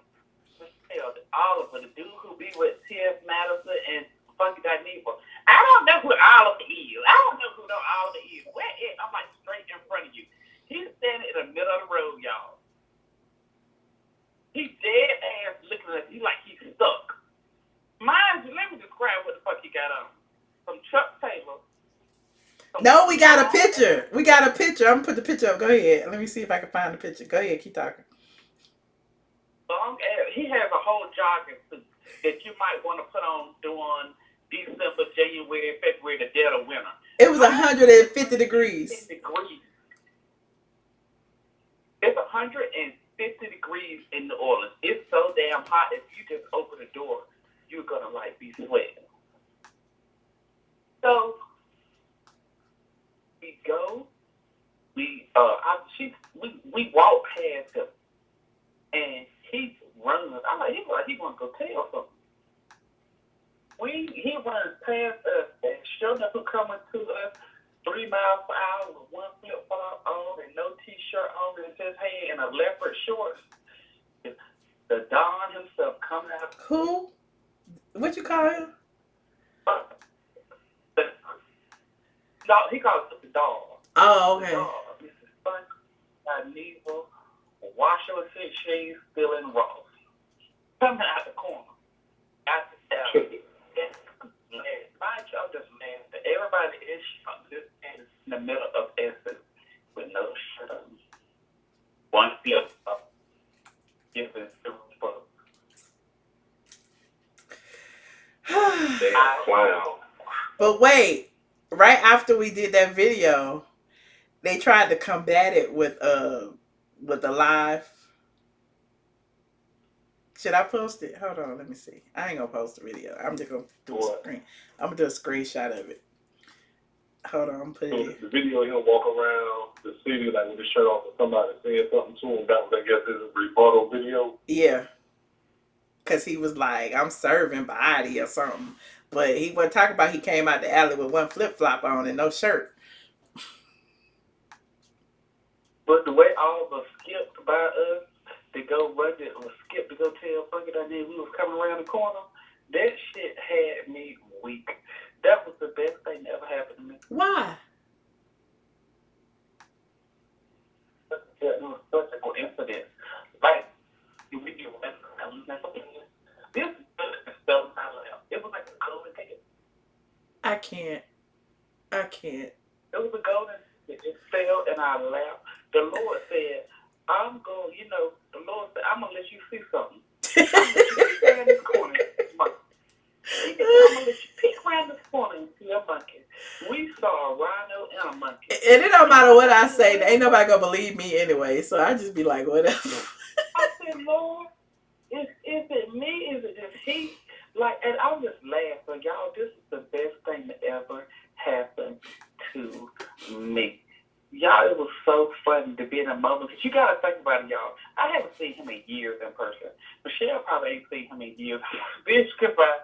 Michelle, Oliver, the dude who be with T.S. Madison and Funky Dineva. I don't know who Oliver is. I don't know who Oliver is. Where is? I'm like straight in front of you. He's standing in the middle of the road, y'all. He's dead ass looking at us. He's like he's stuck. Mind you, let me describe what the fuck he got on. Some Chuck Taylor. No, we got a picture. I'm gonna put the picture up. Go ahead. Let me see if I can find the picture. Go ahead, keep talking. Long ass. He has a whole jogging suit that you might want to put on during December, January, February, the dead of winter. It was 150 degrees. It's 150 degrees in New Orleans. It's so damn hot. If you just open the door, you're gonna be sweating. So we go. We walk past him, and he's running. I'm like, he want to go tell something. He past us and sure enough coming to us 3 miles per hour with one flip flop on and no t-shirt on and his hand and a leopard shorts. The Don himself coming out. Who? What you call him? No, he calls it the dog. Oh, okay. The dog. This is fun. Dineva, washer with 6 shades, still in Ross. Coming out the corner. Out the alley. Mind y'all just man, everybody is shot. This is in the middle of Essex with no shirt on. One flip up. Giving Wow. But wait, right after we did that video, they tried to combat it with a live. Should I post it? Hold on, let me see. I ain't gonna post the video. I'm just gonna do a screen. I'm gonna do a screenshot of it. Hold on, I'm putting it. The video of him walk around the city like with his shirt off and somebody saying something to him. That was, I guess, his rebuttal video. Yeah. Cause he was like, I'm serving body or something. But he wasn't talking about he came out the alley with one flip flop on and no shirt. But the way all of us skipped by us to go run it or skip to go tell fucking I did we was coming around the corner, that shit had me weak. That was the best thing that ever happened to me. Why? It was such a coincidence. Like, we do this fell in my lap. It was like a golden ticket. I can't. It was a golden ticket. It fell in our lap. The Lord said, I'm going, the Lord said, I'm going to let you see something. I'm going to let you stand in this corner. I'm going to let you peek around this corner and see a monkey. We saw a rhino and a monkey. And it don't matter what I say. Ain't nobody going to believe me anyway. So I just be like, whatever. I said, Lord, is it me? Is it just he? Like, and I'm just laughing. Y'all, this is the best thing that ever happened to me. Y'all, it was so funny to be in a moment. Because you got to think about it, y'all. I haven't seen him in years in person. Michelle probably ain't seen him in years. Bitch, goodbye.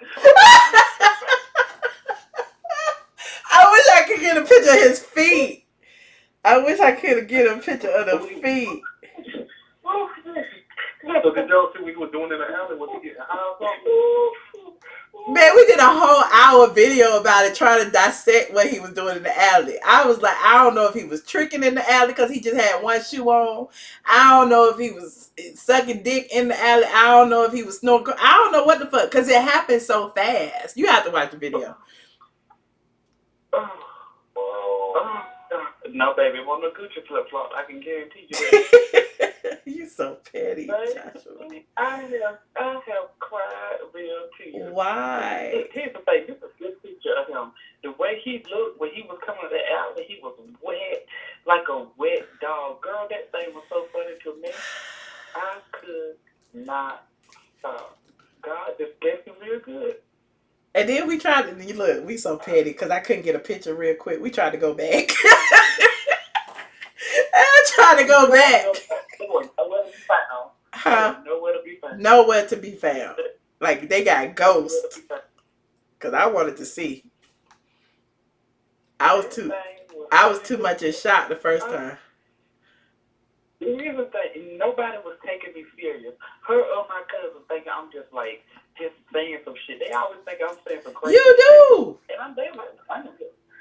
I wish I could get a picture of his feet. I wish I could get a picture of the feet. So did y'all see what he was doing in the alley? Was he getting high or something? Man, we did a whole hour video about it, trying to dissect what he was doing in the alley. I was like, I don't know if he was tricking in the alley because he just had one shoe on. I don't know if he was sucking dick in the alley. I don't know if he was snorting. I don't know what the fuck, because it happened so fast. You have to watch the video. No, baby, it wasn't a Gucci flip flop. I can guarantee you that. You so petty, Joshua. I have cried real tears. Why? Here's the thing. This is a good picture of him. The way he looked when he was coming to the alley, he was wet, like a wet dog. Girl, that thing was so funny to me. I could not stop. God just gave him real good. And then we tried to, look, we so petty because I couldn't get a picture real quick. We tried to go back. I tried to go back. Nowhere to be found. Huh? Nowhere to be found. Nowhere to be found. Like they got ghosts. Because I wanted to see. I was too much in shock the first time. Here's the thing. Nobody was taking me serious. Her or my cousin thinking I'm just like, just saying some shit. They always think I'm saying some crazy shit. You do. And I'm there like,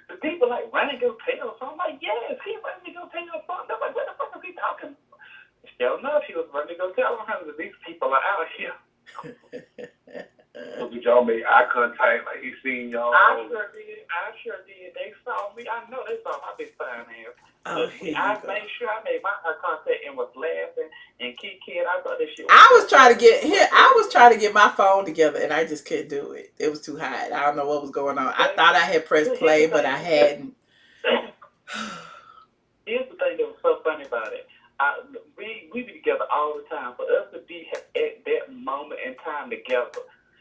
the people like, running go tell. So I'm like, yes, he running to go tell something. They're like, what the fuck is he talking? Still know if he was running to go tell him that these people are out here. So did y'all make eye contact like he seen y'all? I sure did. They saw me. I know they saw my big fine ass. Oh, I made sure I made my eye contact and was laughing and kicking. I thought that shit was I was trying to get my phone together and I just couldn't do it. It was too hot. I don't know what was going on. I thought I had pressed play, but I hadn't. Here's the thing that was so funny about it. We be together all the time. For us to be at that moment in time together,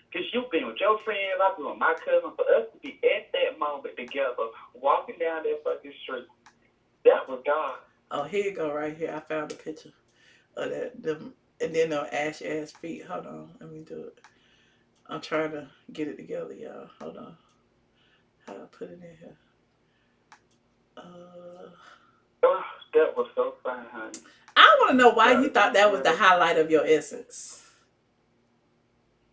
because you've been with your friends, I've been with my cousin. For us to be at that moment together, walking down that fucking street, that was God. Oh, here you go, right here. I found a picture of them, and then no ass feet. Hold on, let me do it. I'm trying to get it together, y'all. Hold on. How do I put it in here? Oh, that was so fun, honey. I want to know why you thought that was the highlight of your essence.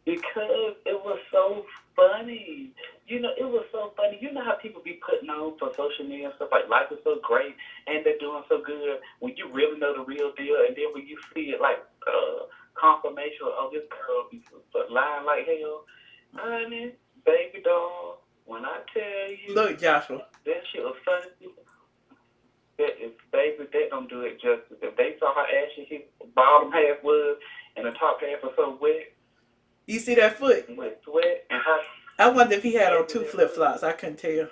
Because it was so funny. You know, it was so funny. You know how people be putting on for social media and stuff like life is so great and they're doing so good when you really know the real deal, and then when you see it like confirmation of this girl be lying like hell. Honey, baby doll, when I tell you, look, Joshua, that shit was funny. Baby, they don't do it justice. If they saw how ashy his bottom half was and the top half was so wet. You see that foot? With sweat and hot. I wonder if he had on 2 flip-flops. I couldn't tell. Baby,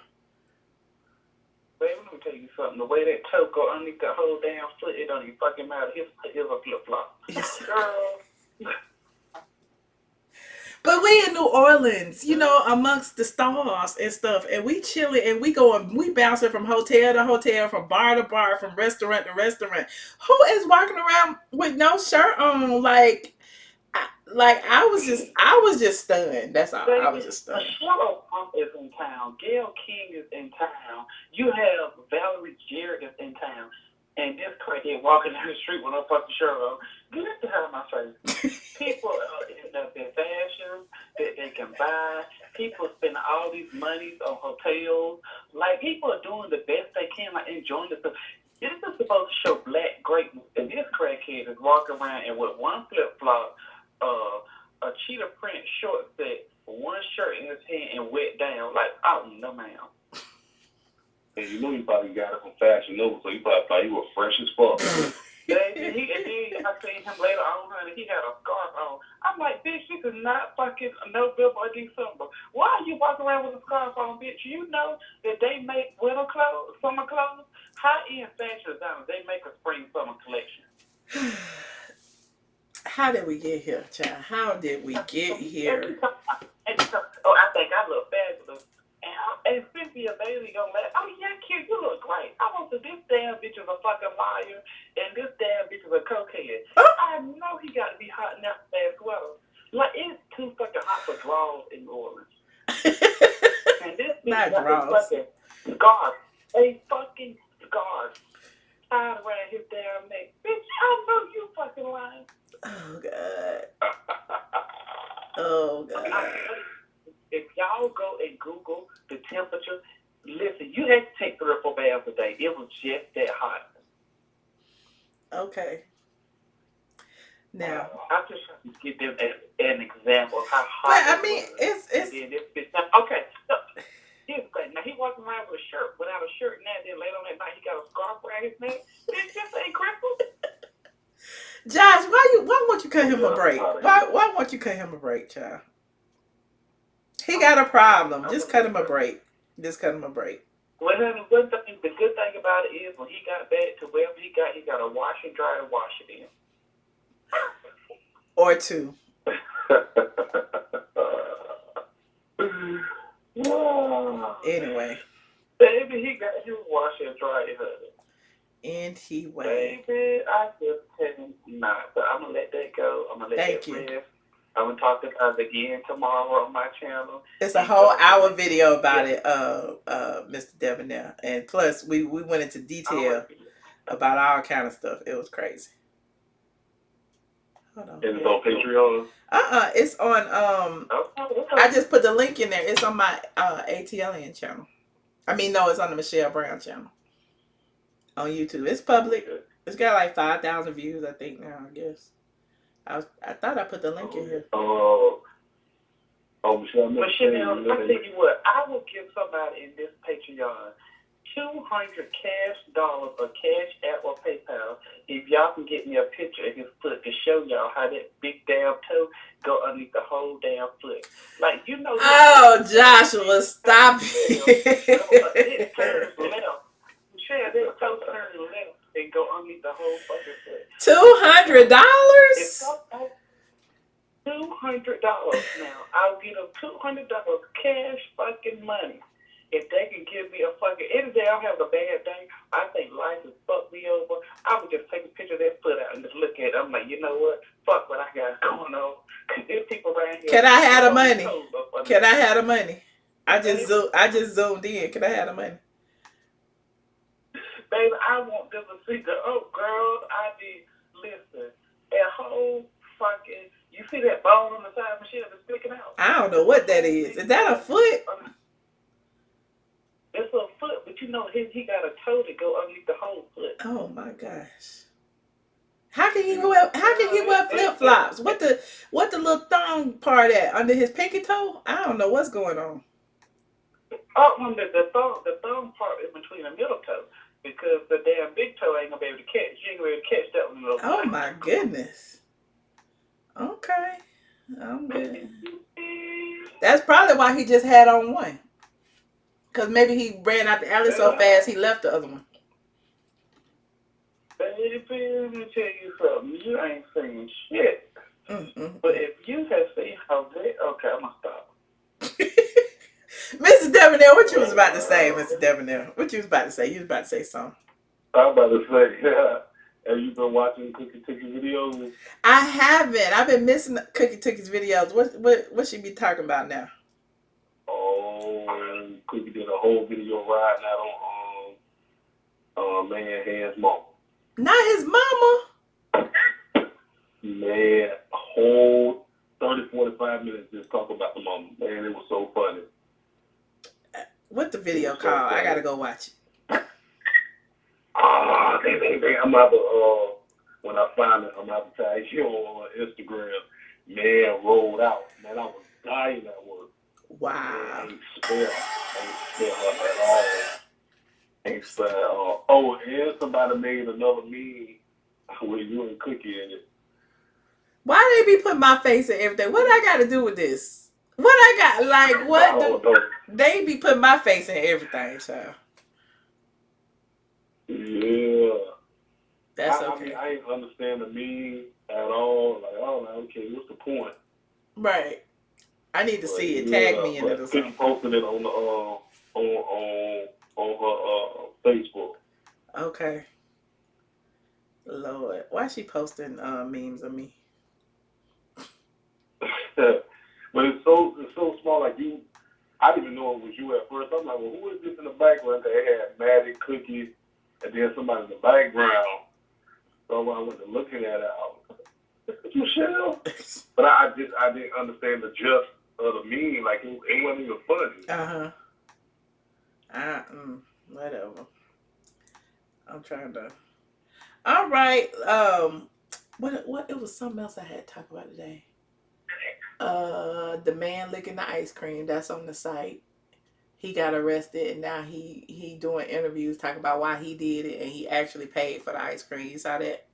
let me tell you something. The way that toe go underneath that whole damn foot, it don't even fucking matter. His foot is a flip-flop. Girl. But we in New Orleans, you know, amongst the stars and stuff, and we chilling and we bouncing from hotel to hotel, from bar to bar, from restaurant to restaurant. Who is walking around with no shirt on? I was just stunned. That's all. I was just stunned. Shallow Pump is in town. Gail King is in town. You have Valerie Jarrett is in town. And this crackhead walking down the street with no fucking shirt on. Get the hell out of my face. People are in their fashion that they can buy. People spend all these monies on hotels. Like, people are doing the best they can, like enjoying the stuff. This is supposed to show black greatness. And this crackhead is walking around and with one flip-flop, a cheetah print short set, one shirt in his hand and wet down. Like, oh, no, ma'am. And you know you probably got it from Fashion Nova, so you probably thought you were fresh as fuck. And then I seen him later on, honey, he had a scarf on. I'm like, bitch, this is not fucking November or December. Why are you walking around with a scarf on, bitch? You know that they make winter clothes, summer clothes, high-end fashion designers. They make a spring-summer collection. How did we get here, child? How did we get here? Oh, I think I look fabulous. And Cynthia baby gonna let, oh yeah, cute, you look great. I want to, this damn bitch is a fucking liar, and this damn bitch is a cokehead. I know he got to be hot in that as well. Like, it's too fucking hot for draws in New Orleans. And this bitch got a fucking scarf, a fucking scarf tied around his damn neck. Bitch, I know you fucking lying. Oh God. Oh God. If y'all go and Google the temperature, listen, you had to take 3 or 4 baths a day. It was just that hot. Okay. Now, I'm just trying to give them an example of how hot. But I mean, it's okay. So, here's the thing. Now he walking around with a shirt, without a shirt, and then later on that night he got a scarf around his neck. This just ain't Christmas. Josh, why won't you cut him a break? Why won't you cut him a break, child? He got a problem. Just cut him a break. Well, the good thing about it is when he got back to wherever he got a wash and dry and wash it in. Or 2. Anyway. Baby, he got his wash and dry it, honey. Anyway. Baby, I just tell him not. But I'm going to let that go. I'm going to let that rest. I'm going to talk about it again tomorrow on my channel. It's a whole hour video about it, Mr. Debonair. And plus, we went into detail about all kind of stuff. It was crazy. Hold on. Is it on Patreon? It's on, I just put the link in there. It's on my ATLien channel. I mean, no, it's on the Michelle Brown channel. On YouTube. It's public. It's got like 5,000 views, I think, now, I guess. I thought I put the link in here. Michelle, I tell you what, I will give somebody in this Patreon $200 cash dollars or Cash App or PayPal if y'all can get me a picture of his foot to show y'all how that big damn toe go underneath the whole damn foot. Like, you know. Oh, Joshua, stop it. It turns left. Michelle, that toe turns left and go underneath the whole fucking foot. $200? It's $200 now. I'll give them $200 cash fucking money. If they can give me a fucking, any day I'll have a bad day, I think life has fucked me over, I would just take a picture of that foot out and just look at it. I'm like, you know what? Fuck what I got going on. Because there's people around here. Can I have the money? Can I have the money? I just zoomed in. Can I have the money? Baby, I want them to see the girl. I need listen. That whole fucking you see that bone on the side of Michelle that's sticking out? I don't know what that is. Is that a foot? It's a foot, but you know he got a toe to go underneath the whole foot. Oh my gosh. How can he wear flip flops? What the little thong part at under his pinky toe? I don't know what's going on. Oh, the thumb part is between the middle toe because the damn big toe ain't gonna be able to catch. You ain't gonna be able to catch that one. Oh my goodness. Okay, I'm good. That's probably why he just had on one. Cause maybe he ran out the alley so fast he left the other one. Baby, let me tell you something. You ain't seen shit. But if you have seen how they, okay, I'm gonna stop. Mr. Debonair, what you was about to say, Mr. Debonair? What you was about to say? You was about to say something. I was about to say, have you been watching Cookie Ticky videos? I haven't. I've been missing Cookie Ticky's videos. What she be talking about now? Oh, Cookie did a whole video riding out on man Hands mama. Not his mama. Man, a whole 30, 45 minutes just talking about the mama. Man, it was so funny. What the video called? I gotta go watch it. I'm about to, when I find it, I'm about to tag you on Instagram. Man, rolled out. Man, I was dying at work. Wow. Ain't spell her at all. Ain't spell. Oh, and somebody made another meme with you and Cookie in it. Why they be putting my face in everything? What I got to do with this? What I got, like, what do they be putting my face in everything, child? Yeah. That's okay. I mean, I ain't understand the meme at all. Like, oh, okay, what's the point? Right. I need to see it. Tag me in it or something. She posted it on her Facebook. Okay. Lord, why she posting memes of me? But it's so small. Like I didn't even know it was you at first. I'm like, well, who is this in the background? They had Maddie, Cookie, and then somebody in the background. So when I went to looking at it, I was like, it's Michelle. But I didn't understand the gist of the meme. Like it wasn't even funny. Whatever. I'm trying to. All right. What? It was something else I had to talk about today. The man licking the ice cream. That's on the site. He got arrested, and now he doing interviews talking about why he did it, and he actually paid for the ice cream. You saw that?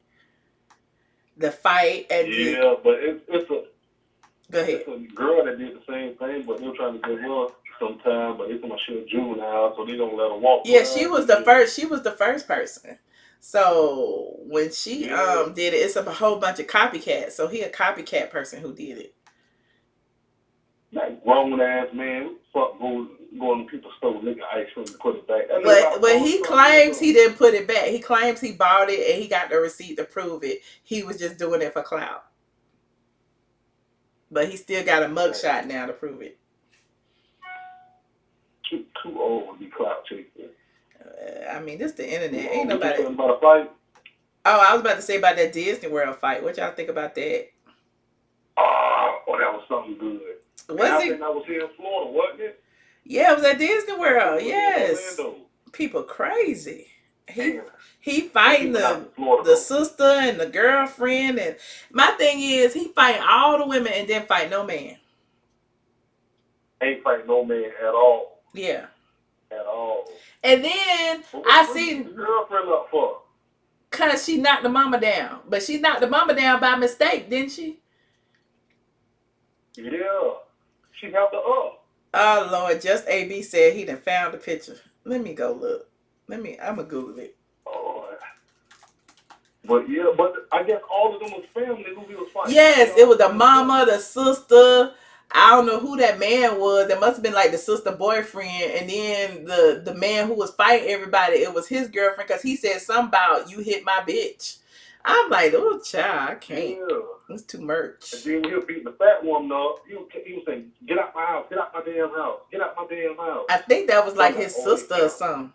The fight at but it's a. Go ahead. It's a girl that did the same thing, but they're trying to give her some time, but it's my shit juvenile, so they don't let her walk. Yeah, she was the first. She was the first person. So when she did it, it's a whole bunch of copycats. So he a copycat person who did it. Like grown ass man, fuck going to people's store, licking ice cream and put it back. But he claims he didn't put it back. He claims he bought it and he got the receipt to prove it. He was just doing it for clout. But he still got a mugshot now to prove it. Too old to be clout chasing. I mean, this the internet. Ain't nobody. About a fight? Oh, I was about to say about that Disney World fight. What y'all think about that? Oh, that was something good. Was it? I was here in Florida, wasn't it? Yeah, it was at Disney World. Yes. People crazy. He fighting the sister and the girlfriend, and my thing is he fighting all the women and then fight no man. Ain't fight no man at all. Yeah. At all. And then I seen the girlfriend up for. Cause she knocked the mama down, but she knocked the mama down by mistake, didn't she? Yeah. She helped her up. Oh Lord, just AB said he done found the picture. Let me go look. I'ma Google it. Oh. But I guess all of them was family who he was fighting. Yes, it was the mama, the sister. I don't know who that man was. It must have been like the sister boyfriend, and then the man who was fighting everybody. It was his girlfriend because he said something about you hit my bitch. I'm like, oh, child, I can't. Yeah. It's too much. And then when he'll beat the fat woman up, he was saying, get out my house, get out my damn house, get out my damn house. I think that was like his sister or something.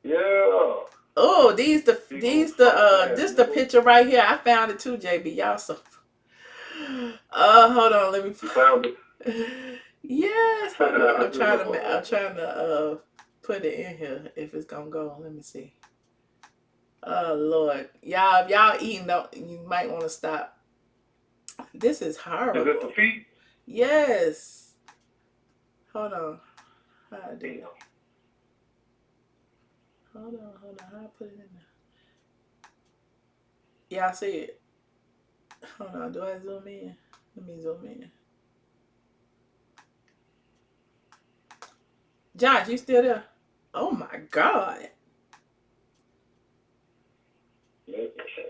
Yeah. Oh, this the picture right here. I found it too, JB. Y'all so. Hold on, let me. You found it. Yes, hold on. I'm trying to put it in here if it's gonna go. Let me see. Oh Lord, y'all, if y'all eating, you might want to stop. This is horrible. Is it the feet? Yes. Hold on. How I do it? Hold on. How I put it in there? Yeah, I see it. Hold on. Do I zoom in? Let me zoom in. Josh, you still there? Oh my God.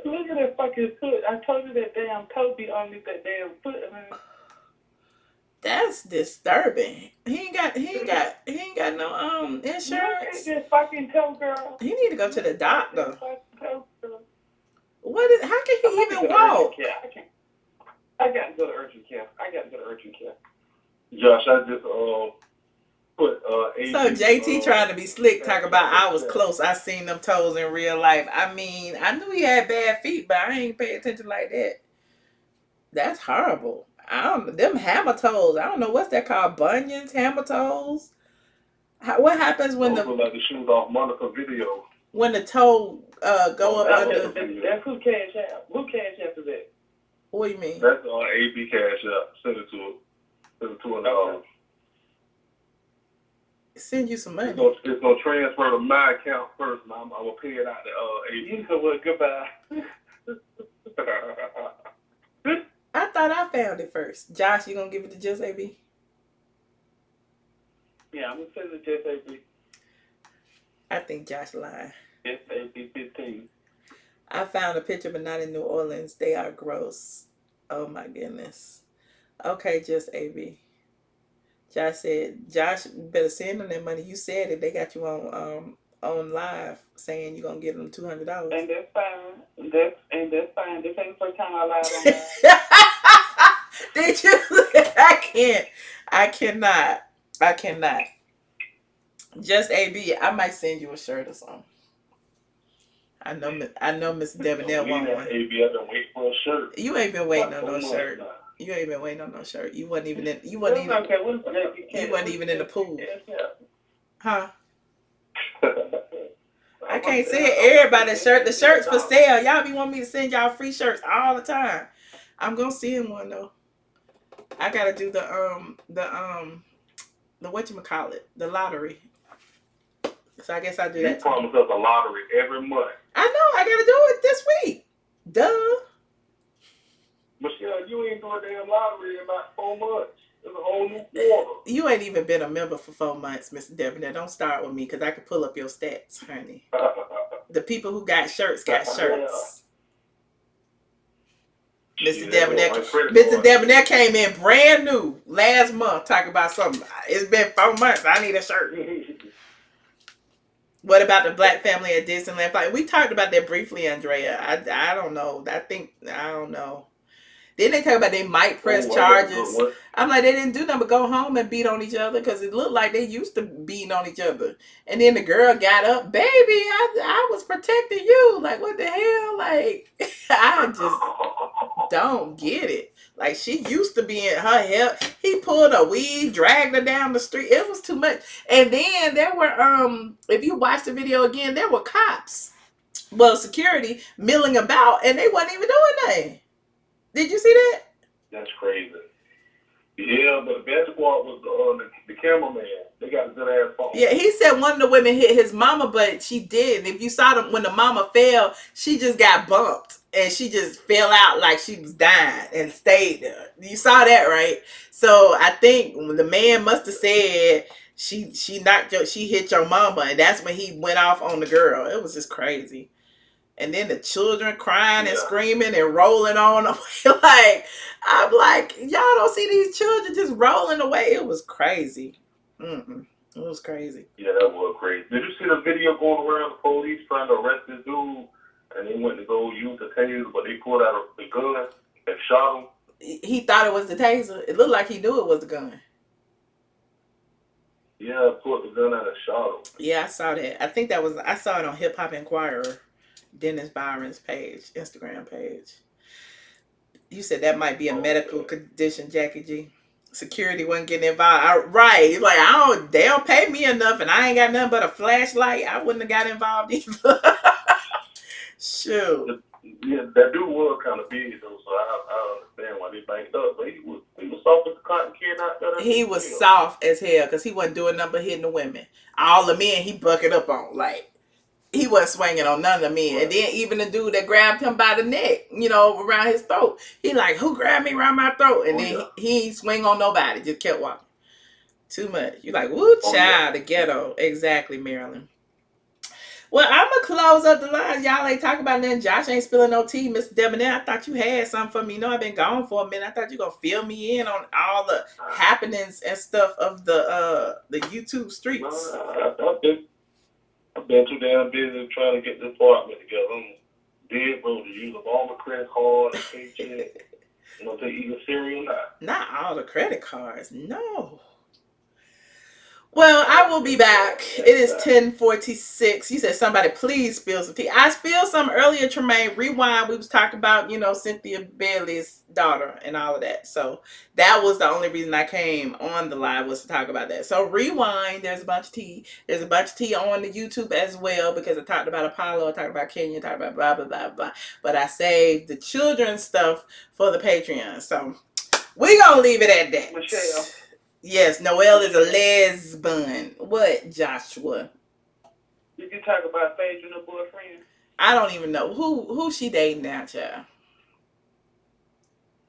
Look at that fucking foot. I told you that damn toe be underneath that damn foot. I mean, That's disturbing. He ain't got no insurance. look at that fucking toe, girl. He need to go to the doctor. How How can he even walk? I got to go to urgent care. Josh, I just put So JT trying to be slick, talk about I was close. I seen them toes in real life. I mean, I knew he had bad feet, but I ain't pay attention like that. That's horrible. Them hammer toes. I don't know what's that called. Bunions, hammer toes. What happens when those look like the shoes off Monica video. When the toe go up under? That's who cash out. Who cash out is that? What do you mean? That's AB cash out. Send it to her. Send it to her. Send you some money. It's gonna transfer to my account first, and I'm gonna pay it out to AB. You know what? Goodbye. I thought I found it first. Josh, you gonna give it to just AB? Yeah, I'm gonna send it to just AB. I think Josh lying. Just AB 15. I found a picture, but not in New Orleans. They are gross. Oh my goodness. Okay, just AB. Josh said, Josh, better send them that money. You said it. They got you on live saying you're gonna give them $200. And that's fine. That's fine. This ain't the first time I lied on that. Did you? I cannot. Just AB. I might send you a shirt or something. I know Miss Debonair want one. AB, I've been waiting for a shirt. You ain't been waiting on no shirt. You ain't been waiting on no shirt. You wasn't even in the pool. Huh? I can't send everybody a shirt. The shirt's for sale. Y'all be wanting me to send y'all free shirts all the time. I'm gonna send one though. I gotta do the whatchamacallit, the lottery. So I guess I do that. You promise us a lottery every month. I know. I gotta do it this week. Duh. Michelle, you ain't doing a damn lottery in about 4 months. It's a whole new quarter. You ain't even been a member for 4 months, Mr. Debonair. Don't start with me because I can pull up your stats, honey. The people who got shirts got shirts. Mr. Debonair came in brand new last month talking about something. It's been 4 months. I need a shirt. What about the black family at Disneyland? Like, we talked about that briefly, Andrea. I don't know. I don't know. Then they talk about they might press charges. I'm like, they didn't do nothing but go home and beat on each other because it looked like they used to beating on each other. And then the girl got up, baby, I was protecting you. Like, what the hell? Like, I just don't get it. Like, she used to be in her hair. He pulled a weed, dragged her down the street. It was too much. And then there were, if you watch the video again, there were cops, security milling about, and they wasn't even doing nothing. Did you see that? That's crazy. Yeah, but the best part was the cameraman. They got a good ass phone. Yeah, he said one of the women hit his mama, but she didn't. If you saw them when the mama fell, she just got bumped and she just fell out like she was dying and stayed there. You saw that, right? So I think the man must have said she hit your mama, and that's when he went off on the girl. It was just crazy. And then the children crying and screaming and rolling on them. I'm like, y'all don't see these children just rolling away. It was crazy. It was crazy. Yeah, that was crazy. Did you see the video going around the police trying to arrest this dude and they went to go use the taser, but they pulled out the gun and shot him. He thought it was the taser. It looked like he knew it was the gun. Yeah, pulled the gun out and shot him. Yeah, I saw that. I saw it on Hip Hop Inquirer, Dennis Byron's page, Instagram page. You said that might be a medical condition, Jackie G. Security wasn't getting involved. Right. Like, they don't pay me enough and I ain't got nothing but a flashlight. I wouldn't have got involved either. Shoot. Yeah, that dude was kind of big though, so I understand why they banked up. But he was soft as a cotton kid out there. He was soft as hell because he wasn't doing nothing but hitting the women. All the men he bucketed up on. Like, he wasn't swinging on none of the men. Right. And then even the dude that grabbed him by the neck, around his throat. He like, who grabbed me around my throat? And then he ain't swing on nobody. Just kept walking. Too much. You're like, woo, child, the ghetto. Exactly, Maryland. Well, I'm going to close up the line. Y'all ain't talking about nothing. Josh ain't spilling no tea. Mr. Debonair, I thought you had something for me. I've been gone for a minute. I thought you were going to fill me in on all the happenings and stuff of the YouTube streets. I've been too damn busy trying to get this apartment together. I'm dead broke to use up all my credit cards and paycheck. To eat a cereal now. Not all the credit cards. No. Well, I will be back. It is 10:46. You said somebody please spill some tea. I spilled some earlier, Tremaine. Rewind. We was talking about, Cynthia Bailey's daughter and all of that. So that was the only reason I came on the live, was to talk about that. So rewind. There's a bunch of tea. There's a bunch of tea on the YouTube as well, because I talked about Apollo, I talked about Kanye, I talked about blah, blah, blah, blah. But I saved the children's stuff for the Patreon. So we're going to leave it at that. Michelle. Yes, Noelle is a Lezz-Bunn. What, Joshua? Did you talk about Phaedra and her boyfriend? I don't even know. Who she dating now, child?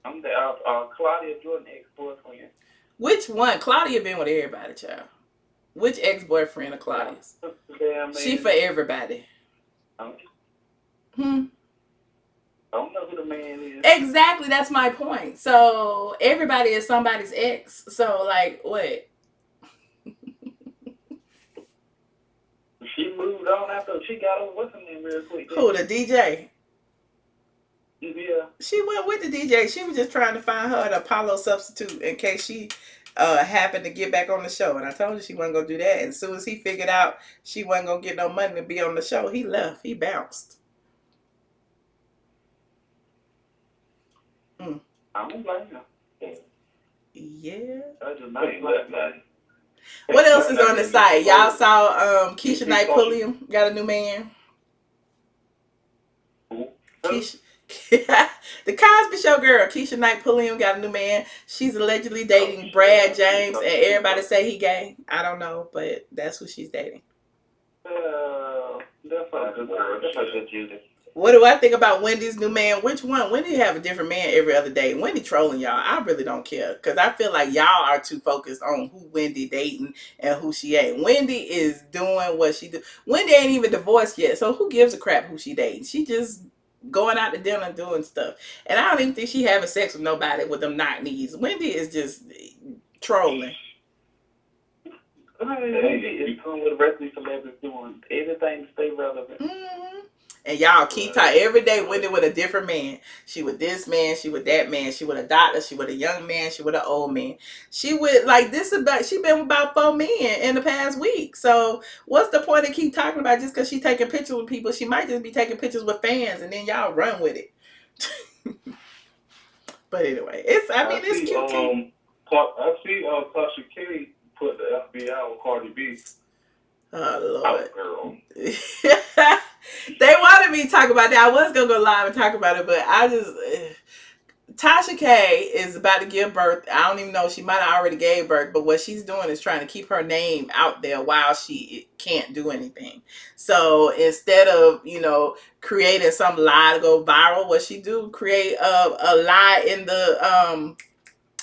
I'm the Claudia Jordan ex-boyfriend. Which one? Claudia been with everybody, child. Which ex-boyfriend of Claudia's? She for everybody. I don't know who the man is. Exactly, that's my point. So everybody is somebody's ex. So like, what? She moved on after she got on what's her name real quick. Who, the DJ? Yeah. She went with the DJ. She was just trying to find her an Apollo substitute in case she happened to get back on the show. And I told her she wasn't gonna do that. And as soon as he figured out she wasn't gonna get no money to be on the show, he left. He bounced. I don't blame her. Yeah. What else is on the site? Y'all saw Keisha Knight Pulliam got a new man. Keisha, the Cosby Show girl, Keisha Knight Pulliam got a new man. She's allegedly dating Brad James, and everybody say he gay. I don't know, but that's who she's dating. That's a good Judy. What do I think about Wendy's new man? Which one? Wendy have a different man every other day. Wendy trolling y'all. I really don't care, because I feel like y'all are too focused on who Wendy dating and who she ain't. Wendy is doing what she do. Wendy ain't even divorced yet, so who gives a crap who she dating? She just going out to dinner and doing stuff. And I don't even think she having sex with nobody with them knock knees. Wendy is just trolling. Wendy is doing what the rest of these celebrities doing. Everything to stay relevant. Mm-hmm. And y'all keep talking every day. Wendy with a different man. She with this man. She with that man. She with a doctor. She with a young man. She with an old man. She with she been with about 4 men in the past week. So what's the point of keep talking about just because she taking pictures with people? She might just be taking pictures with fans, and then y'all run with it. But anyway, it's cute. I see Tasha K put the FBI on Cardi B. Oh Lord. Girl. They wanted me to talk about that. I was gonna go live and talk about it, but I just Tasha K is about to give birth. I don't even know. She might have already gave birth, but what she's doing is trying to keep her name out there while she can't do anything. So instead of, creating some lie to go viral, what she do, create a lie in the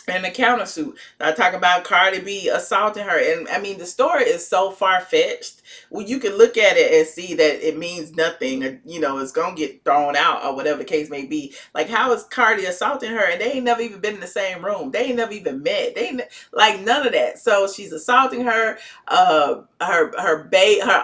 countersuit. I talk about Cardi B assaulting her. And I mean, the story is so far-fetched. Well, you can look at it and see that it means nothing. It's going to get thrown out or whatever the case may be. Like, how is Cardi assaulting her? And they ain't never even been in the same room. They ain't never even met. They ain't, like, none of that. So she's assaulting her. Her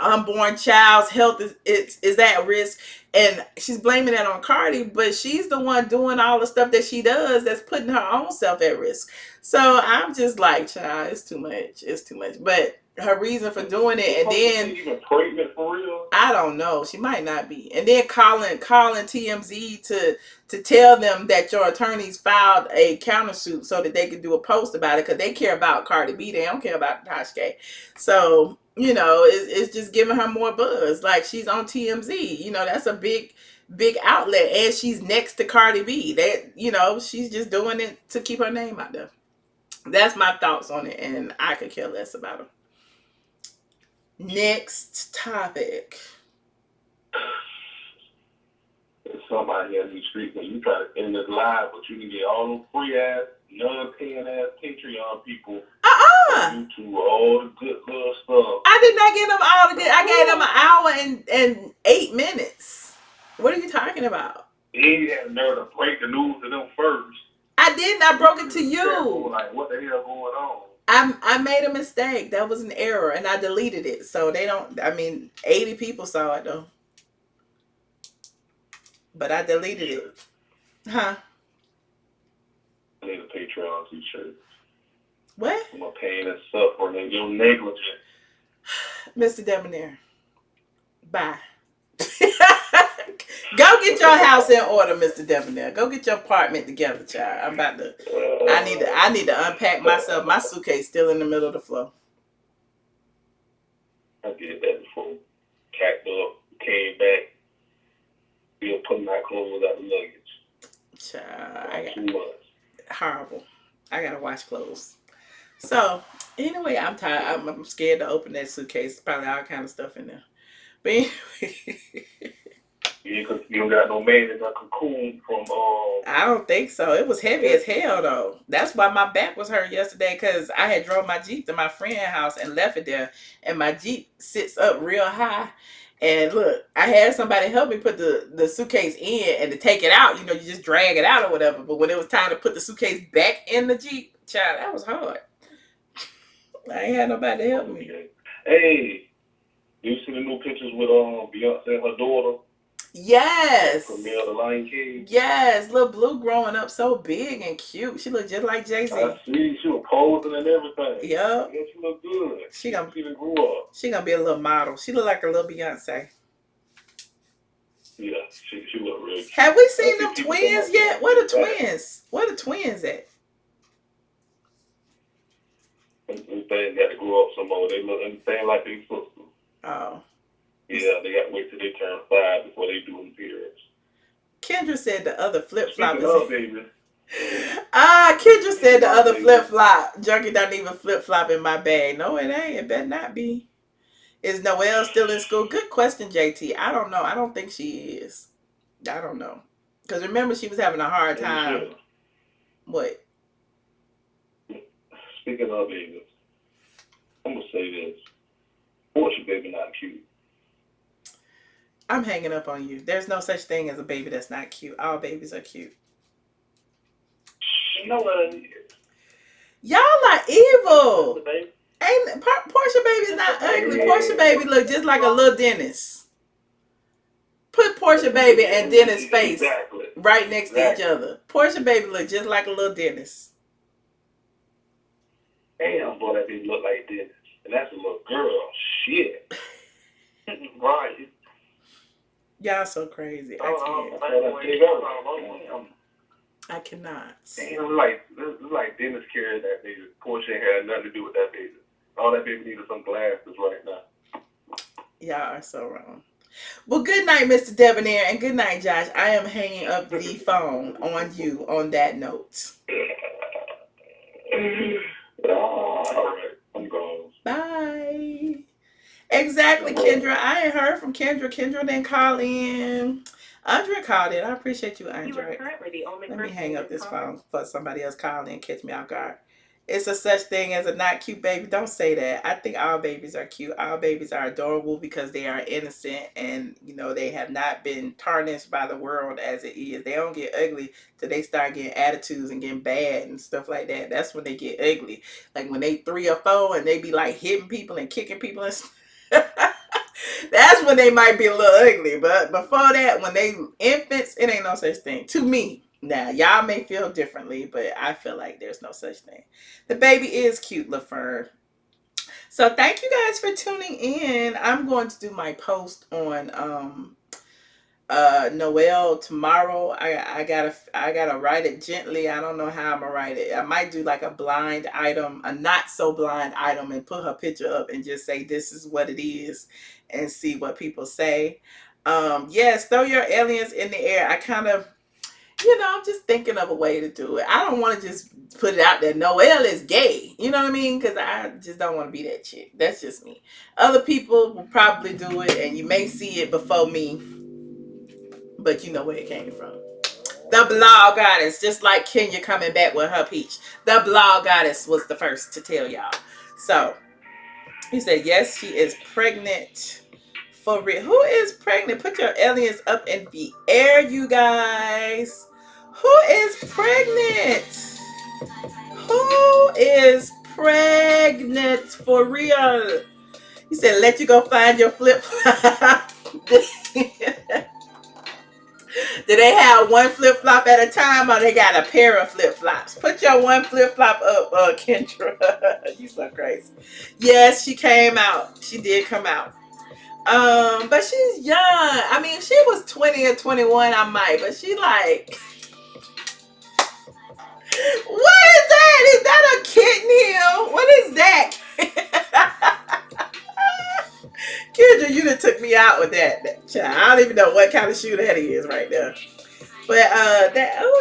unborn child's health is at risk. And she's blaming that on Cardi, but she's the one doing all the stuff that she does that's putting her own self at risk. So I'm just like, child, it's too much. It's too much. But her reason for doing it, and then even pregnant for real? I don't know. She might not be. And then calling TMZ to tell them that your attorneys filed a countersuit so that they could do a post about it because they care about Cardi B. They don't care about Tashke. So, you know, it's just giving her more buzz. Like, she's on TMZ. You know, that's a big outlet. And she's next to Cardi B. That, you know, she's just doing it to keep her name out there. That's my thoughts on it. And I could care less about her. Next topic. There's somebody in these streets and you try to end this live, but you can get all them free ass, non-paying ass Patreon people on YouTube, all the good little stuff. I did not get them all the good. I gave them an hour and 8 minutes. What are you talking about? He had the nerve to break the news to them first. I didn't. I broke it to you. Like, what the hell going on? I made a mistake. That was an error, and I deleted it. So they don't. I mean, 80 people saw it though, but I deleted it. Huh? I need a Patreon t-shirt. What? I'm a pain and suffering and you're negligent. Mr. Debonair. Bye. Go get your house in order, Mr. Debonair. Go get your apartment together, child. I'm about to. I need to unpack myself. My suitcase still in the middle of the floor. I did that before. Packed up, came back, still putting my clothes out the luggage. Child, I got 2 months. Horrible. I gotta wash clothes. So anyway, I'm tired. I'm scared to open that suitcase. Probably all kind of stuff in there. But anyway. Yeah, because you don't got no man in that cocoon from I don't think so. It was heavy as hell though. That's why my back was hurt yesterday, because I had drove my Jeep to my friend's house and left it there, and my Jeep sits up real high. And look, I had somebody help me put the suitcase in, and to take it out, you know, you just drag it out or whatever. But when it was time to put the suitcase back in the Jeep, child, that was hard. I ain't had nobody to help me. Hey, you see the new pictures with Beyonce and her daughter? Yes. Premiere the Lion King. Yes, little Blue growing up so big and cute. She looked just like Jay-Z. I see. She was posing and everything. Yep. Yeah, she looked good. She even grew up. She gonna be a little model. She look like a little Beyonce. Yeah, she looked really cute. Have we seen them twins yet? Where the twins? Where the twins at? They got to grow up some more. They look same like their sisters. Oh. Yeah, they got to wait till they turn 5 before they do them periods. Kendra said the other flip-flop is... baby. Kendra said the other flip-flop. Junkie don't even flip-flop in my bag. No, it ain't. It better not be. Is Noelle still in school? Good question, JT. I don't know. I don't think she is. I don't know. Because remember, she was having a hard time. What? Speaking of babies, I'm going to say this. Porsha baby not cute. I'm hanging up on you. There's no such thing as a baby that's not cute. All babies are cute. You know what? Y'all are evil. Ain't Porsha baby's not ugly. Porsha baby look just like a little Dennis. Put Porsha baby and Dennis' face right next to each other. Porsha baby look just like a little Dennis. Damn, boy, that baby look like Dennis. And that's a little girl. Shit. Right. Y'all so crazy. I cannot. Damn, like Dennis carried that baby. Porsha ain't had nothing to do with that baby. All that baby needed some glasses right now. Y'all are so wrong. Well, good night, Mr. Debonair, and good night, Josh. I am hanging up the phone on you on that note. All right, I'm gone. Bye. Exactly, Kendra. I ain't heard from Kendra. Kendra didn't call in. Andre called in. I appreciate you, Andre. Let me hang up this phone for somebody else calling and catch me off guard. It's a such thing as a not cute baby. Don't say that. I think all babies are cute. All babies are adorable because they are innocent and, you know, they have not been tarnished by the world as it is. They don't get ugly till they start getting attitudes and getting bad and stuff like that. That's when they get ugly. Like when they 3 or 4 and they be like hitting people and kicking people and stuff. That's when they might be a little ugly. But before that, when they infants, it ain't no such thing. To me. Now, y'all may feel differently, but I feel like there's no such thing. The baby is cute, LaFern. So thank you guys for tuning in. I'm going to do my post on Noelle tomorrow. I gotta write it gently. I don't know how I'm gonna write it. I might do like a blind item, a not so blind item, and put her picture up and just say this is what it is and see what people say. Yes, throw your aliens in the air. I kind of, I'm just thinking of a way to do it. I don't want to just put it out there. Noelle is gay. You know what I mean? Because I just don't want to be that chick. That's just me. Other people will probably do it, and you may see it before me, but you know where it came from. The blog goddess, just like Kenya coming back with her peach. The blog goddess was the first to tell y'all. So he said, yes, she is pregnant for real. Who is pregnant? Put your aliens up in the air, you guys. Who is pregnant? Who is pregnant for real? He said, let you go find your flip. Do they have one flip flop at a time, or they got a pair of flip flops? Put your one flip flop up, Kendra. You so crazy. Yes, she came out. She did come out. But she's young. I mean, if she was 20 or 21, I might. But she like, what is that? Is that a kitten? What is that? Kendra, you done took me out with that child. I don't even know what kind of shoe that is right there. But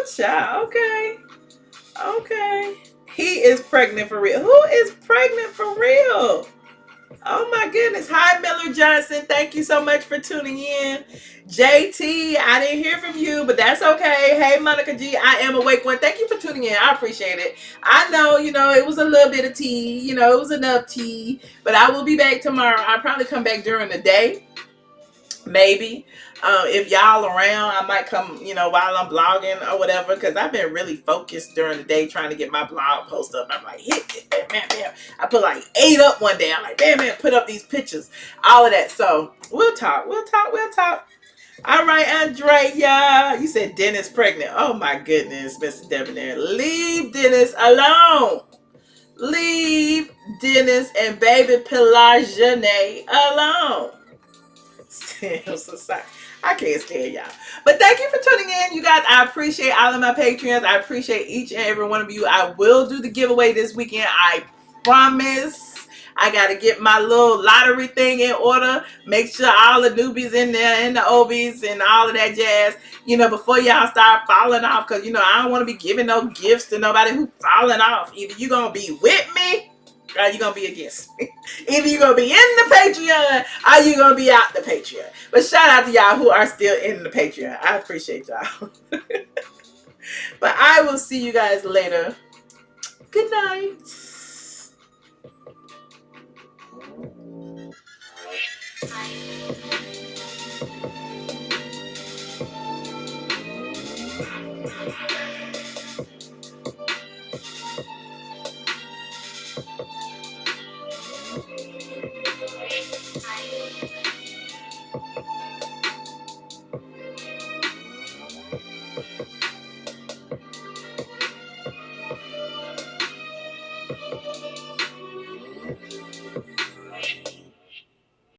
child, okay. He is pregnant for real. Who is pregnant for real? Oh my goodness. Hi, Miller Johnson. Thank you so much for tuning in. JT, I didn't hear from you, but that's okay. Hey, Monica G, I am awake one. Thank you for tuning in. I appreciate it. I know, it was a little bit of tea. It was enough tea. But I will be back tomorrow. I'll probably come back during the day. Maybe. If y'all around, I might come, while I'm blogging or whatever, because I've been really focused during the day trying to get my blog post up. I'm like, hit it, bam. I put like 8 up one day. I'm like, bam, put up these pictures, all of that. So we'll talk. All right, Andrea. You said Dennis pregnant. Oh my goodness, Mr. Debonair. Leave Dennis alone. Leave Dennis and baby Pelagene alone. I'm so sorry. I can't stand y'all. But thank you for tuning in, you guys. I appreciate all of my Patreons. I appreciate each and every one of you. I will do the giveaway this weekend. I promise. I got to get my little lottery thing in order. Make sure all the newbies in there and the obies and all of that jazz, before y'all start falling off. Because, I don't want to be giving no gifts to nobody who's falling off. Either you going to be with me or you going to be against me. Either you're going to be in the Patreon or you're going to be out the Patreon. But shout out to y'all who are still in the Patreon. I appreciate y'all. But I will see you guys later. Good night.